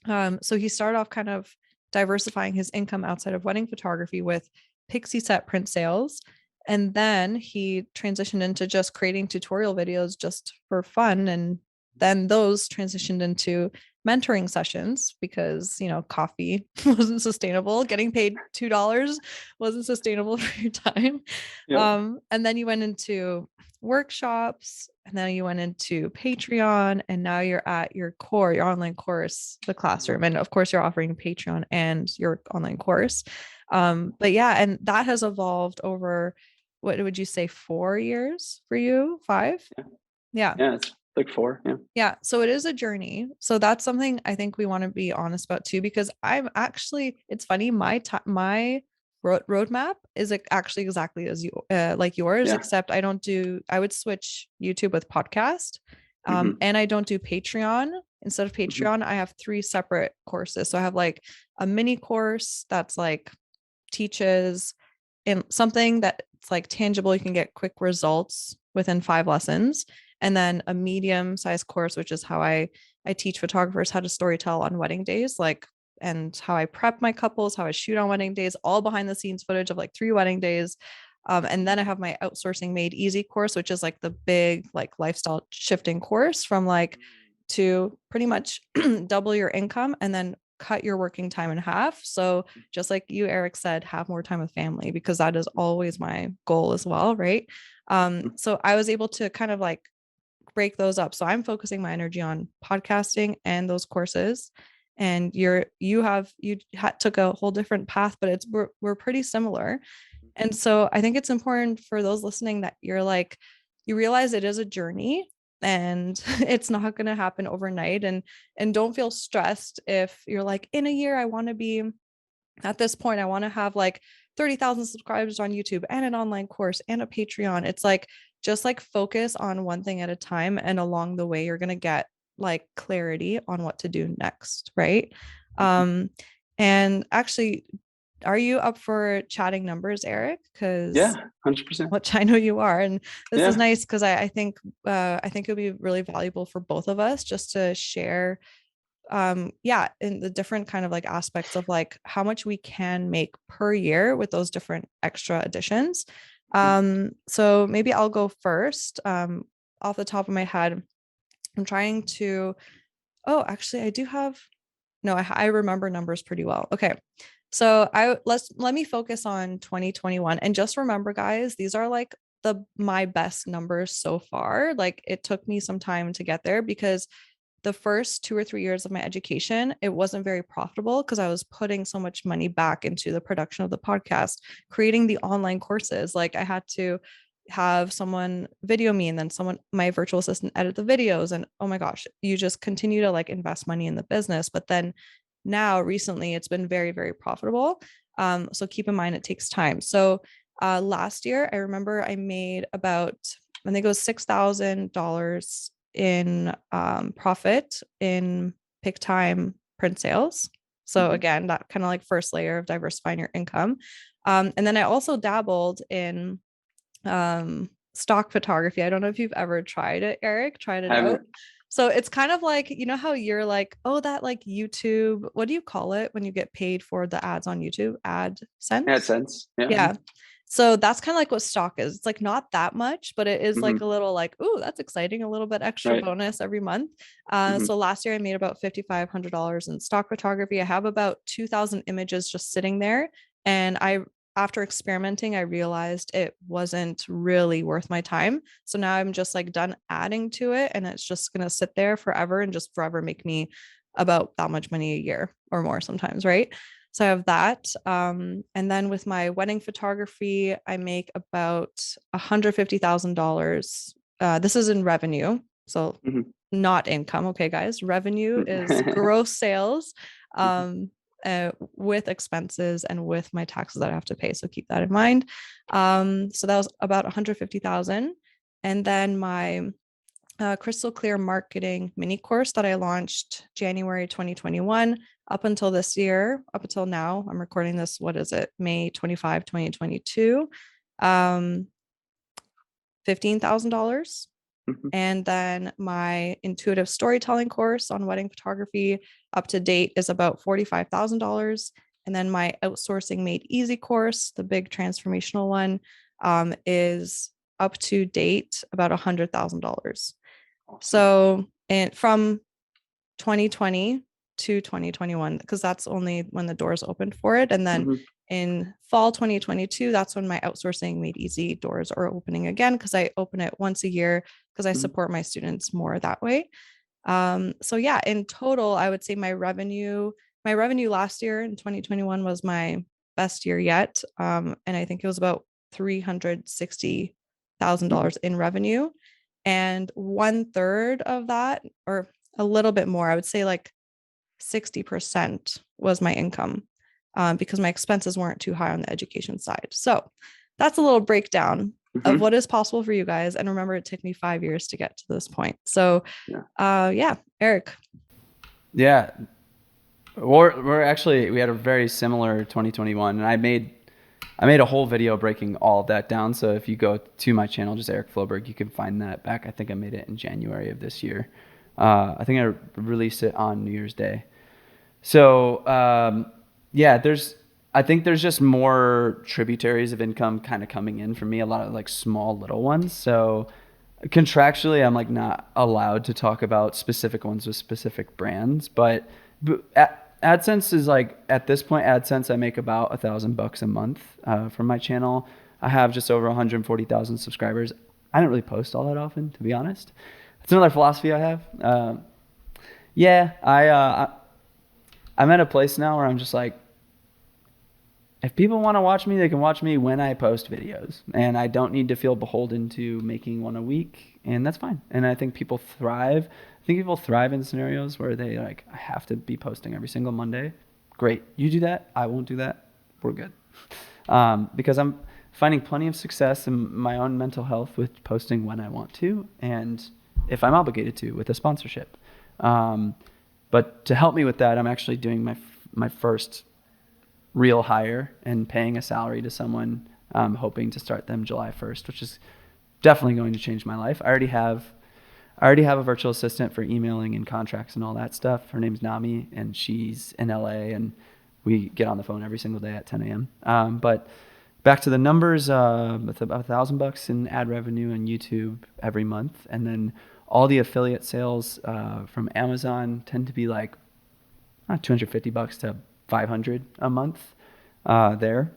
So he started off kind of diversifying his income outside of wedding photography with pixie set print sales. And then he transitioned into just creating tutorial videos just for fun. And then those transitioned into mentoring sessions, because, coffee wasn't sustainable. Getting paid $2 wasn't sustainable for your time. Yep. And then you went into workshops, and then you went into Patreon, and now you're at your online course, the Classroom. And of course you're offering Patreon and your online course. But yeah, and that has evolved over, what would you say, 4 years for you? 5? Yeah. It's like 4. Yeah. So it is a journey. So that's something I think we want to be honest about too, because I'm actually, it's funny, my roadmap is actually exactly as like yours, except I would switch YouTube with podcast. And I don't do Patreon. Instead of Patreon, I have 3 separate courses. So I have like a mini course that's like teaches in something that's like tangible. You can get quick results within 5 lessons. and then a medium sized course, which is how I teach photographers how to storytell on wedding days, like, and how I prep my couples, how I shoot on wedding days, all behind the scenes footage of like 3 wedding days. And then I have my outsourcing made easy course, which is like the big like lifestyle shifting course from like to pretty much double your income and then cut your working time in half. So just like you, Eric, said, have more time with family, because that is always my goal as well, right? So I was able to kind of like break those up. So I'm focusing my energy on podcasting and those courses. And took a whole different path, but we're pretty similar. And so I think it's important for those listening that you're like, you realize it is a journey and it's not going to happen overnight. And don't feel stressed if you're like, in a year, I want to be at this point, I want to have like 30,000 subscribers on YouTube and an online course and a Patreon. It's like, just like focus on one thing at a time. And along the way, you're going to get like clarity on what to do next. Right. Um, and actually, are you up for chatting numbers, Eric? Yeah, Because 100%. which I know you are, and this is Yeah. nice because I think it'll be really valuable for both of us just to share in the different kind of like aspects of like how much we can make per year with those different extra additions. So maybe I'll go first. Off the top of my head, I'm trying to, oh, actually I do have, no, I remember numbers pretty well. Okay. So let me focus on 2021, and just remember, guys, these are like my best numbers so far. Like it took me some time to get there because the first 2 or 3 years of my education, it wasn't very profitable because I was putting so much money back into the production of the podcast, creating the online courses. Like I had to have someone video me and then my virtual assistant edit the videos. And oh my gosh, you just continue to like invest money in the business. But then now recently it's been very, very profitable. So keep in mind, it takes time. So last year, I remember I made about, I think it was $6,000 in profit in pick time print sales. So again, that kind of like first layer of diversifying your income. And then I also dabbled in stock photography. I don't know if you've ever tried it, Eric, tried it out. So it's kind of like, you know how you're like, oh, that like YouTube, what do you call it when you get paid for the ads on YouTube? AdSense? AdSense. Yeah. Yeah. So that's kind of like what stock is. It's like not that much, but it is like a little like, ooh, that's exciting, a little bit extra bonus every month. So last year I made about $5,500 in stock photography. I have about 2,000 images just sitting there. And after experimenting, I realized it wasn't really worth my time. So now I'm just like done adding to it, and it's just going to sit there forever and just forever make me about that much money a year or more sometimes, right? So I have that. And then with my wedding photography, I make about $150,000. This is in revenue. So not income. Okay, guys. Revenue is gross sales. With expenses and with my taxes that I have to pay. So keep that in mind. So that was about 150,000. And then my crystal clear marketing mini course that I launched January 2021 up until this year, up until now, I'm recording this, what is it? May 25, 2022. $15,000. And then my intuitive storytelling course on wedding photography up to date is about $45,000. And then my outsourcing made easy course, the big transformational one, is up to date about $100,000. Awesome. So, and from 2020 to 2021, because that's only when the doors opened for it. And then in fall 2022, that's when my outsourcing made easy doors are opening again, because I open it once a year because I support my students more that way. So yeah, in total, I would say my revenue last year in 2021 was my best year yet. And I think it was about $360,000 in revenue. And 1/3 of that, or a little bit more, I would say like 60% was my income, because my expenses weren't too high on the education side. So that's a little breakdown of what is possible for you guys. And remember, it took me 5 years to get to this point. So yeah, Eric. Yeah. We had a very similar 2021, and I made I made a whole video breaking all of that down. So if you go to my channel, just Eric Floberg, you can find that back. I think I made it in January of this year. I think I released it on New Year's Day. So yeah, I think there's just more tributaries of income kind of coming in for me, a lot of like small little ones. So contractually, I'm like not allowed to talk about specific ones with specific brands, but AdSense is like, at this point, AdSense, I make about $1,000 a month from my channel. I have just over 140,000 subscribers. I don't really post all that often, to be honest. It's another philosophy I have. Yeah, I'm at a place now where I'm just like, if people want to watch me, they can watch me when I post videos, and I don't need to feel beholden to making one a week, and that's fine. And I think people thrive. I think people thrive in scenarios where they like, I have to be posting every single Monday. Great, you do that. I won't do that. We're good. Because I'm finding plenty of success in my own mental health with posting when I want to, and if I'm obligated to, with a sponsorship. But to help me with that, I'm actually doing my first real hire and paying a salary to someone, hoping to start them July 1st, which is definitely going to change my life. I already have a virtual assistant for emailing and contracts and all that stuff. Her name's Nami, and she's in LA, and we get on the phone every single day at 10 a.m. But back to the numbers, with about $1,000 in ad revenue on YouTube every month. And then all the affiliate sales from Amazon tend to be like $250 to $500 a month there.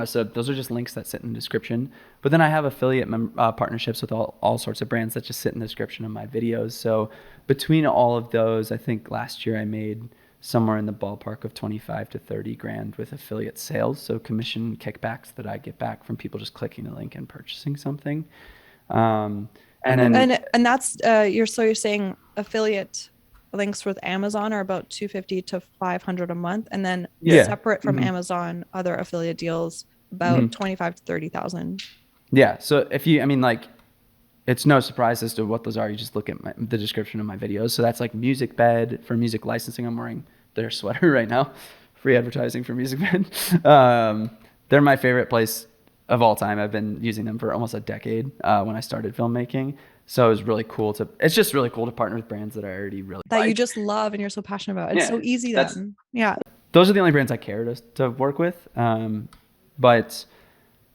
So those are just links that sit in the description. But then I have affiliate partnerships with all sorts of brands that just sit in the description of my videos. So between all of those, I think last year I made somewhere in the ballpark of 25 to 30 grand with affiliate sales. So commission kickbacks that I get back from people just clicking the link and purchasing something. And that's you're saying affiliate links with Amazon are about 250 to 500 a month, and then separate from Amazon, other affiliate deals about 25 to 30,000. Yeah. So it's no surprise as to what those are. You just look at the description of my videos. So that's like Music Bed for music licensing. I'm wearing their sweater right now. Free advertising for Music Bed. They're my favorite place of all time. I've been using them for almost a decade when I started filmmaking. So it's just really cool to partner with brands that I already really that like. You just love and you're so passionate about. It's so easy then. Yeah. Those are the only brands I care to work with. But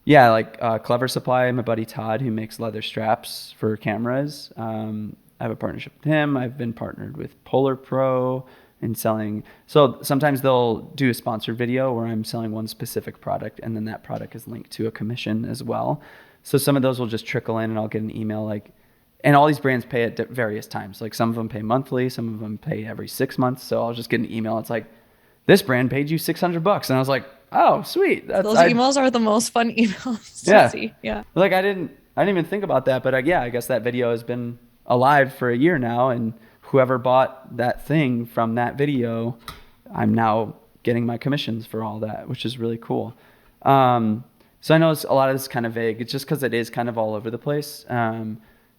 yeah, like Clever Supply, my buddy Todd, who makes leather straps for cameras. I have a partnership with him. I've been partnered with Polar Pro and selling. So sometimes they'll do a sponsored video where I'm selling one specific product, and then that product is linked to a commission as well. So some of those will just trickle in, and I'll get an email and all these brands pay at various times. Like some of them pay monthly, some of them pay every 6 months. So I'll just get an email. It's like, this brand paid you $600. And I was like, oh, sweet. Those emails are the most fun emails to see. Yeah. Like I didn't even think about that, but I guess that video has been alive for a year now. And whoever bought that thing from that video, I'm now getting my commissions for all that, which is really cool. So I know a lot of this is kind of vague. It's just because it is kind of all over the place.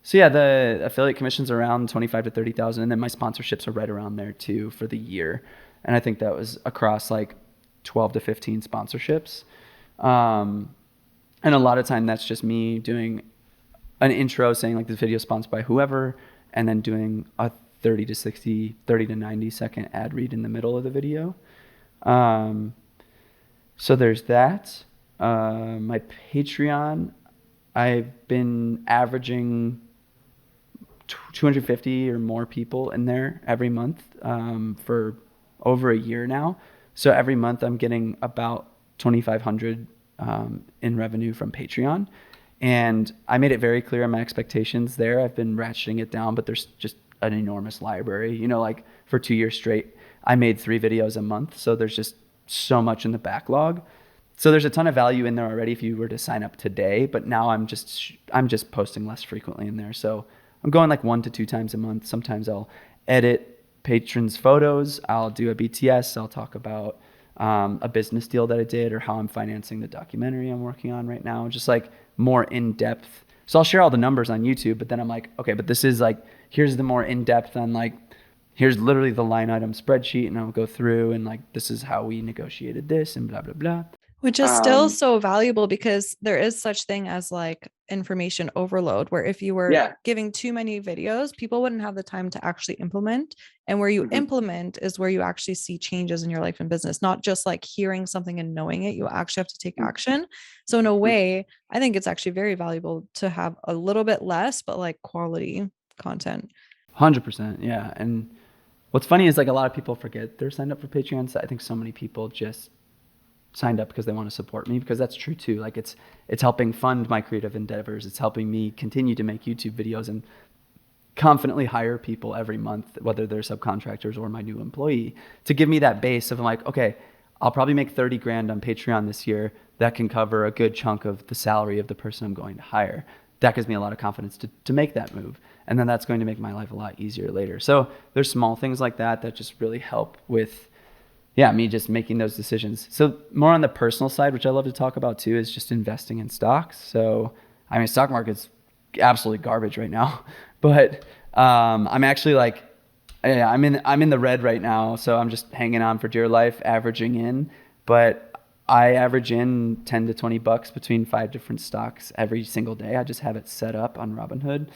So yeah, the affiliate commission's around 25 to 30,000, and then my sponsorships are right around there too for the year. And I think that was across like 12 to 15 sponsorships. And a lot of time that's just me doing an intro saying like this video is sponsored by whoever, and then doing a 30 to 90 second ad read in the middle of the video. So there's that. My Patreon, I've been averaging 250 or more people in there every month for over a year now. So every month I'm getting about 2,500 in revenue from Patreon. And I made it very clear on my expectations there. I've been ratcheting it down, but there's just an enormous library. Like for 2 years straight, I made 3 videos a month. So there's just so much in the backlog. So there's a ton of value in there already if you were to sign up today, but now I'm just posting less frequently in there. So I'm going like 1 to 2 times a month. Sometimes I'll edit patrons' photos. I'll do a BTS. I'll talk about a business deal that I did or how I'm financing the documentary I'm working on right now. Just like more in depth. So I'll share all the numbers on YouTube, but then I'm like, okay, but this is like, here's the more in depth on like, here's literally the line item spreadsheet, and I'll go through and like, this is how we negotiated this and blah, blah, blah. Which is still so valuable because there is such thing as like information overload, where if you were Yeah. giving too many videos, people wouldn't have the time to actually implement. And where you Mhm. implement is where you actually see changes in your life and business, not just like hearing something and knowing it. You actually have to take action. So in a Mhm. way, I think it's actually very valuable to have a little bit less, but like quality content. 100%. Yeah. And what's funny is like a lot of people forget they're signed up for Patreon. So I think so many people just signed up because they want to support me, because that's true too. Like it's helping fund my creative endeavors. It's helping me continue to make YouTube videos and confidently hire people every month, whether they're subcontractors or my new employee, to give me that base of like, okay, I'll probably make 30 grand on Patreon this year. That can cover a good chunk of the salary of the person I'm going to hire. That gives me a lot of confidence to make that move. And then that's going to make my life a lot easier later. So there's small things like that that just really help with, yeah, me just making those decisions. So more on the personal side, which I love to talk about too, is just investing in stocks. So, I mean, stock market's absolutely garbage right now, but I'm actually like, yeah, I'm in the red right now. So I'm just hanging on for dear life, averaging in, but I average in 10 to 20 bucks between 5 different stocks every single day. I just have it set up on Robinhood,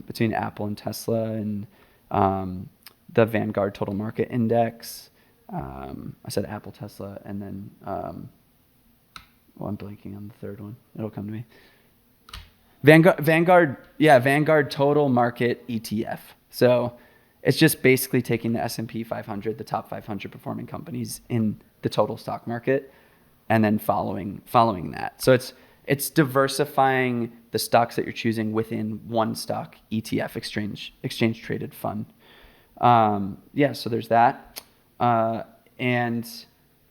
between Apple and Tesla and the Vanguard Total Market Index. I said Apple, Tesla, and then I'm blanking on the third one. It'll come to me. Vanguard Total Market ETF. So it's just basically taking the S&P 500, the top 500 performing companies in the total stock market, and then following that. So it's diversifying the stocks that you're choosing within one stock ETF, exchange traded fund. So there's that, and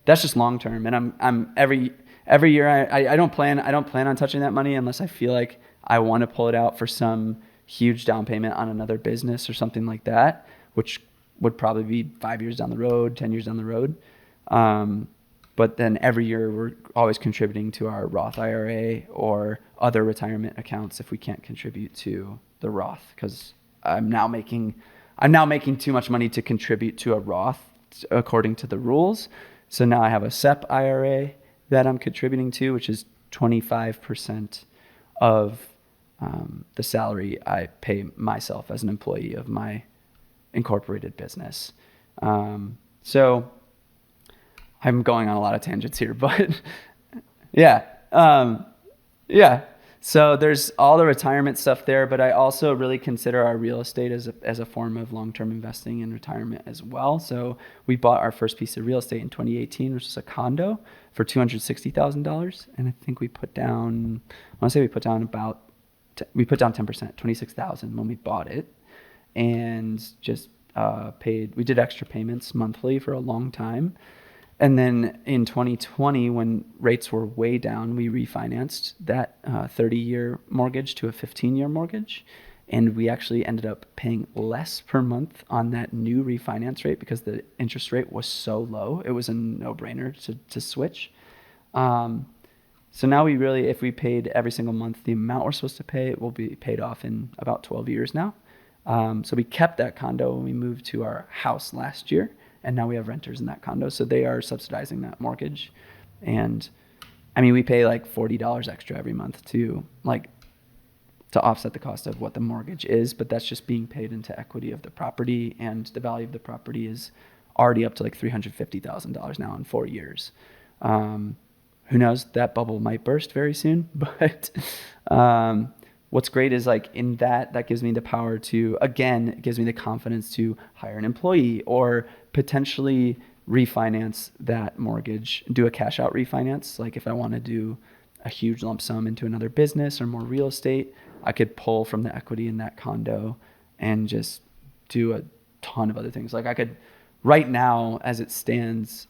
that's just long term. And I'm every year I don't plan on touching that money unless I feel like I want to pull it out for some huge down payment on another business or something like that, which would probably be 5 years down the road, 10 years down the road. But then every year we're always contributing to our Roth IRA or other retirement accounts if we can't contribute to the Roth, because I'm now making too much money to contribute to a Roth according to the rules. So now I have a SEP IRA that I'm contributing to, which is 25% of the salary I pay myself as an employee of my incorporated business. So I'm going on a lot of tangents here, but yeah. Yeah. So there's all the retirement stuff there, but I also really consider our real estate as a form of long-term investing in retirement as well. So we bought our first piece of real estate in 2018, which is a condo for $260,000. And I think we put down 10%, 26,000 when we bought it, and just we did extra payments monthly for a long time. And then in 2020, when rates were way down, we refinanced that 30-year mortgage to a 15-year mortgage. And we actually ended up paying less per month on that new refinance rate because the interest rate was so low. It was a no-brainer to switch. So now if we paid every single month the amount we're supposed to pay, it will be paid off in about 12 years now. So we kept that condo when we moved to our house last year. And now we have renters in that condo, so they are subsidizing that mortgage. And I mean, we pay like $40 extra every month to offset the cost of what the mortgage is, but that's just being paid into equity of the property, and the value of the property is already up to like $350,000 now in 4 years. Who knows? That bubble might burst very soon, but what's great is like in that gives me the power to, again, it gives me the confidence to hire an employee or potentially refinance that mortgage, do a cash out refinance. Like if I want to do a huge lump sum into another business or more real estate, I could pull from the equity in that condo and just do a ton of other things. Like I could, right now as it stands,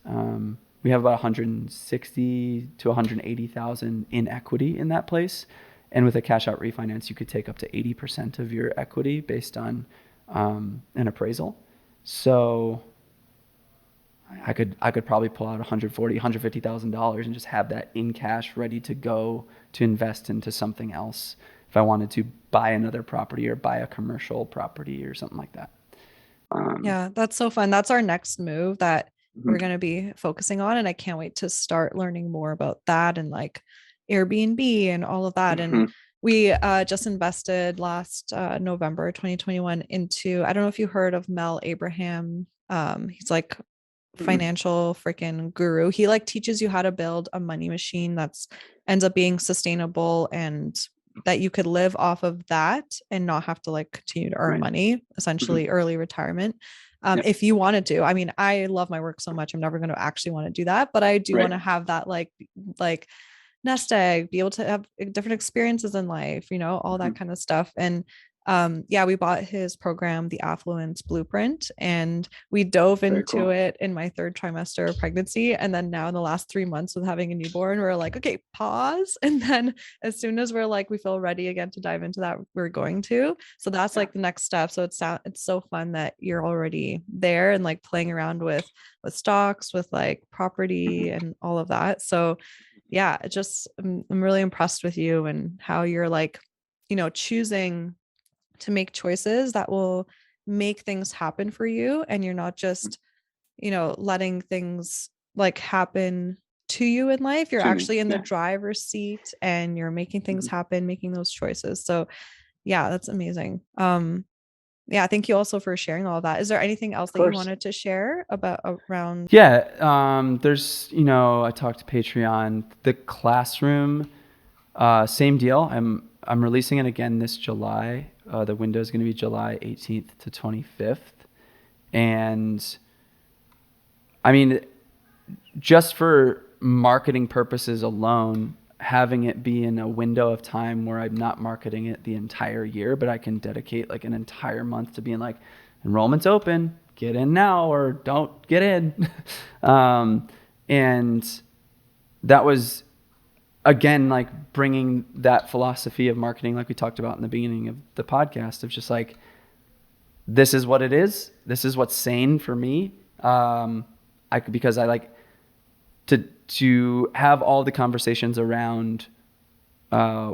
we have about 160 to 180,000 in equity in that place. And with a cash out refinance, you could take up to 80% of your equity based on an appraisal. So I could probably pull out $150,000 and just have that in cash ready to go to invest into something else if I wanted to buy another property or buy a commercial property or something like that. Yeah, that's so fun. That's our next move that we're Mhm. going to be focusing on. And I can't wait to start learning more about that and like Airbnb and all of that. And Mhm. we just invested last November 2021 into, I don't know if you heard of Mel Abraham. He's like Mhm. financial freaking guru. He like teaches you how to build a money machine that's ends up being sustainable and that you could live off of that and not have to like continue to earn Right. money, Mhm. essentially early retirement. Yep. If you wanted to, I mean, I love my work so much. I'm never going to actually want to do that, but I do want Right. to have that like nest egg, be able to have different experiences in life, all that Mhm. kind of stuff. And yeah, we bought his program, The Affluence Blueprint, and we dove Very into cool. it in my third trimester of pregnancy. And then now in the last 3 months with having a newborn, we're like, okay, pause. And then as soon as we're like, we feel ready again to dive into that, we're going to. So that's Yeah. like the next step. So it's so fun that you're already there and like playing around with stocks, with like property Mhm. and all of that. So yeah, it just I'm really impressed with you and how you're like, choosing to make choices that will make things happen for you. And you're not just, letting things like happen to you in life. You're To me. actually in the Yeah. driver's seat and you're making things Mhm. happen, making those choices. So yeah, that's amazing. Yeah, thank you also for sharing all of that. Is there anything else Of that you course. wanted to share about around? Yeah, there's, I talked to Patreon, the classroom, same deal. I'm releasing it again this July. The window is going to be July 18th to 25th. And I mean, just for marketing purposes alone, having it be in a window of time where I'm not marketing it the entire year, but I can dedicate like an entire month to being like, enrollment's open, get in now or don't get in. um, and that was, again, like bringing that philosophy of marketing, like we talked about in the beginning of the podcast, of just like, this is what it is. This is what's sane for me. Because I like to have all the conversations around uh,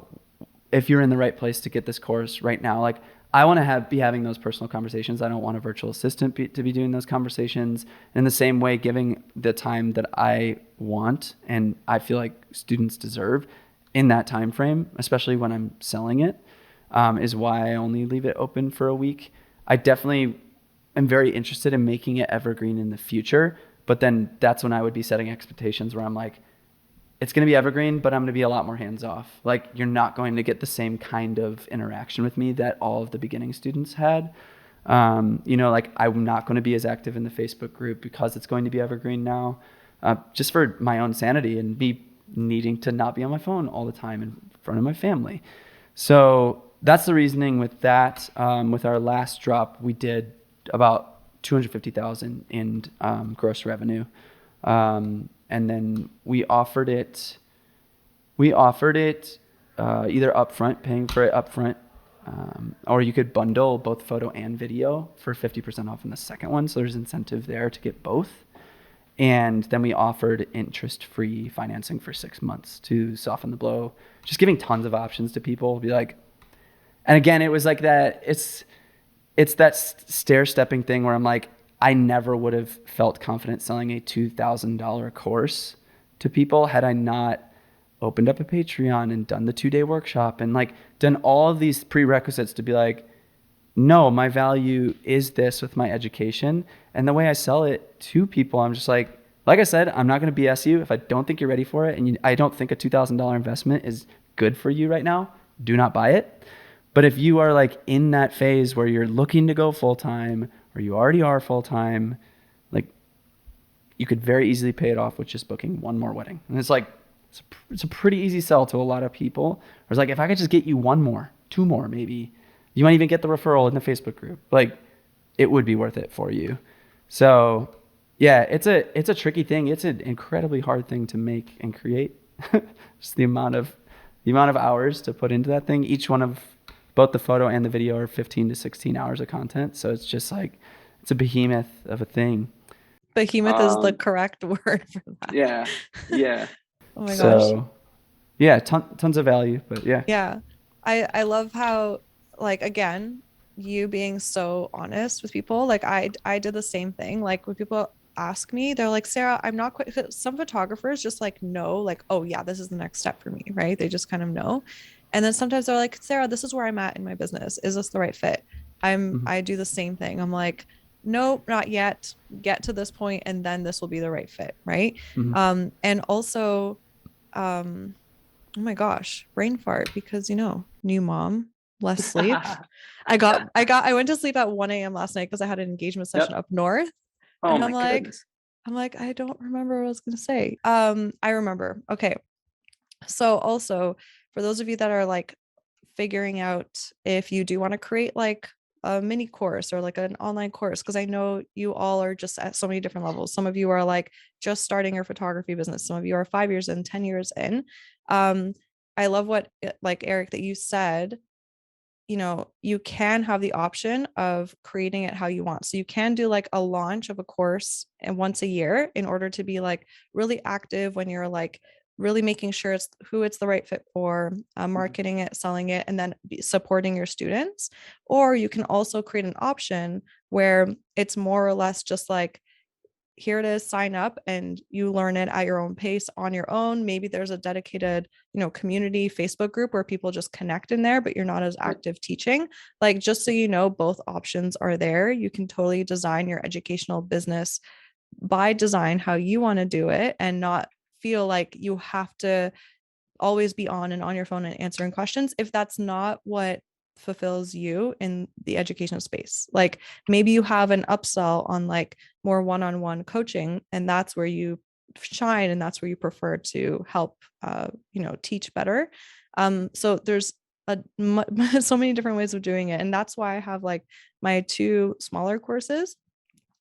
if you're in the right place to get this course right now. Like I want to be having those personal conversations. I don't want a virtual assistant to be doing those conversations. In the same way, giving the time that I want and I feel like students deserve in that time frame, especially when I'm selling it, is why I only leave it open for a week. I definitely am very interested in making it evergreen in the future, but then that's when I would be setting expectations where I'm like, it's going to be evergreen, but I'm going to be a lot more hands off. Like you're not going to get the same kind of interaction with me that all of the beginning students had. Like I'm not going to be as active in the Facebook group because it's going to be evergreen now, just for my own sanity and me needing to not be on my phone all the time in front of my family. So that's the reasoning with that. With our last drop, we did about 250,000 in gross revenue. And then we offered it either upfront, paying for it upfront, or you could bundle both photo and video for 50% off in the second one. So there's incentive there to get both. And then we offered interest-free financing for 6 months to soften the blow, just giving tons of options to people. Be like, and again, it was like that. It's that stair-stepping thing where I'm like, I never would have felt confident selling a $2,000 course to people had I not opened up a Patreon and done the 2-day workshop and like done all of these prerequisites to be like, no, my value is this with my education. And the way I sell it to people, I'm just like I said, I'm not going to BS you. If I don't think you're ready for it and I don't think a $2,000 investment is good for you right now, do not buy it. But if you are like in that phase where you're looking to go full time or you already are full time, like you could very easily pay it off with just booking one more wedding. And it's like, it's a pretty easy sell to a lot of people. It's like, if I could just get you one more, two more, maybe you might even get the referral in the Facebook group. Like it would be worth it for you. So yeah, it's a tricky thing. It's an incredibly hard thing to make and create. Just the amount of hours to put into that thing. Each one of both the photo and the video are 15 to 16 hours of content. So it's just like, it's a behemoth of a thing. Behemoth is the Um, correct word for that. yeah. Yeah. Oh my gosh. So yeah, tons of value, but yeah. Yeah. I love how like again, you being so honest with people. Like I did the same thing. Like with people ask me, they're like, Sarah, I'm not quite, some photographers just like know, like, oh yeah, this is the next step for me, right? They just kind of know. And then sometimes they're like, Sarah, this is where I'm at in my business. Is this the right fit? Mhm. I do the same thing. I'm like, nope, not yet. Get to this point and then this will be the right fit, right? Mhm. And also, oh my gosh, brain fart because new mom, less sleep. I went to sleep at 1 a.m. last night because I had an engagement session Yep. up north. Oh And my goodness. I'm like, I don't remember what I was gonna say. I remember. Okay. So also for those of you that are like figuring out if you do want to create like a mini course or like an online course, because I know you all are just at so many different levels. Some of you are like just starting your photography business. Some of you are 5 years in, 10 years in. Um, I love what like Eric that you said, you can have the option of creating it how you want. So you can do like a launch of a course and once a year in order to be like really active when you're like really making sure it's who it's the right fit for, marketing it, selling it, and then supporting your students. Or you can also create an option where it's more or less just like, here it is, sign up and you learn it at your own pace on your own. Maybe there's a dedicated, community Facebook group where people just connect in there, but you're not as active teaching. Like, just so you know, both options are there. You can totally design your educational business by design how you want to do it and not feel like you have to always be on and on your phone and answering questions if that's not what fulfills you in the educational space. Like maybe you have an upsell on like more one-on-one coaching and that's where you shine and that's where you prefer to help teach better. So there's so many different ways of doing it, and that's why I have like my two smaller courses.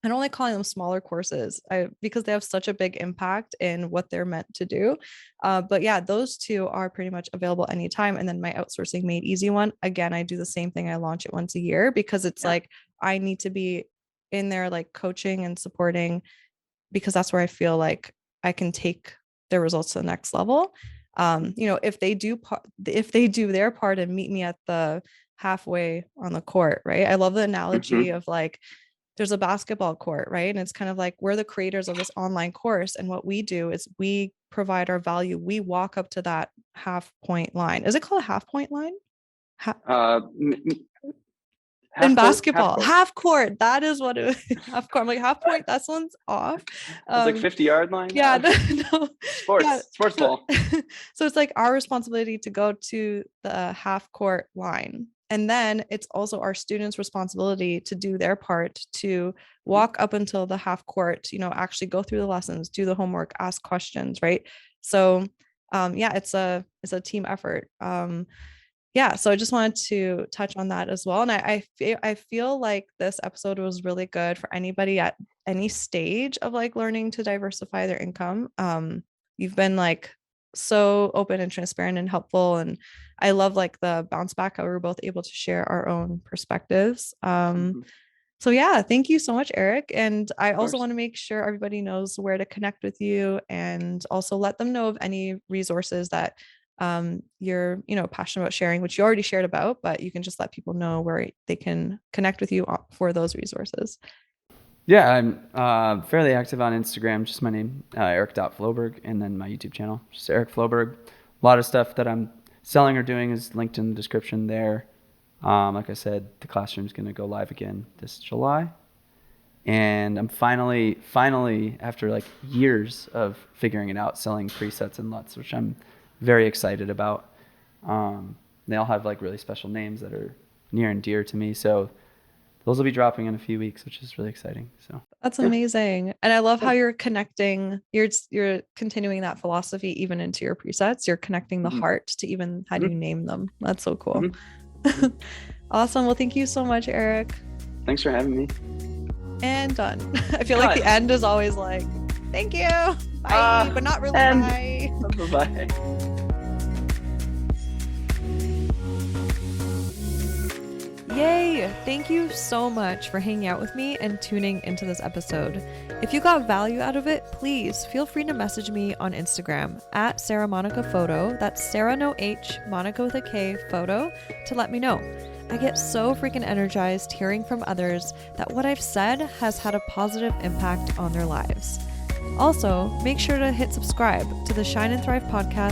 I don't like calling them smaller courses because they have such a big impact in what they're meant to do. But yeah, those two are pretty much available anytime. And then my outsourcing made easy one. Again, I do the same thing. I launch it once a year because it's like I need to be in there like coaching and supporting because that's where I feel like I can take their results to the next level. If they do their part and meet me at the halfway on the court, right? I love the analogy of like there's a basketball court, right? And it's kind of like we're the creators of this online course. And what we do is we provide our value. We walk up to that half point line. Is it called a half point line? In basketball, half court. That is what it is. Half court. I'm like half point. That one's off. It's like 50-yard line. Yeah. No. Sports ball. So it's like our responsibility to go to the half court line. And then it's also our students' responsibility to do their part to walk up until the half court, actually go through the lessons, do the homework, ask questions, right? So it's a team effort. So I just wanted to touch on that as well. And I feel like this episode was really good for anybody at any stage of like learning to diversify their income. You've been like so open and transparent and helpful. And I love like the bounce back how we were both able to share our own perspectives. So yeah, thank you so much, Eric. And I also want to make sure everybody knows where to connect with you and also let them know of any resources that you're passionate about sharing, which you already shared about, but you can just let people know where they can connect with you for those resources. Yeah, I'm fairly active on Instagram, just my name, eric.floberg, and then my YouTube channel, just Eric Floberg. A lot of stuff that I'm selling or doing is linked in the description there. Like I said, the classroom's going to go live again this July. And I'm finally, after like years of figuring it out, selling presets and LUTs, which I'm very excited about. They all have like really special names that are near and dear to me. So those will be dropping in a few weeks, which is really exciting. So that's amazing. And I love how you're connecting, you're continuing that philosophy even into your presets. You're connecting the heart to even how do you name them. That's so cool. Awesome. Well, thank you so much, Eric. Thanks for having me. And done. I feel like the end is always like, thank you. Bye. But not really. Bye. Bye. Yay! Hey, thank you so much for hanging out with me and tuning into this episode. If you got value out of it, please feel free to message me on Instagram at Sarah Monica Photo. That's Sarah no H, Monica with a K photo, to let me know. I get so freaking energized hearing from others that what I've said has had a positive impact on their lives. Also, make sure to hit subscribe to the Shine and Thrive podcast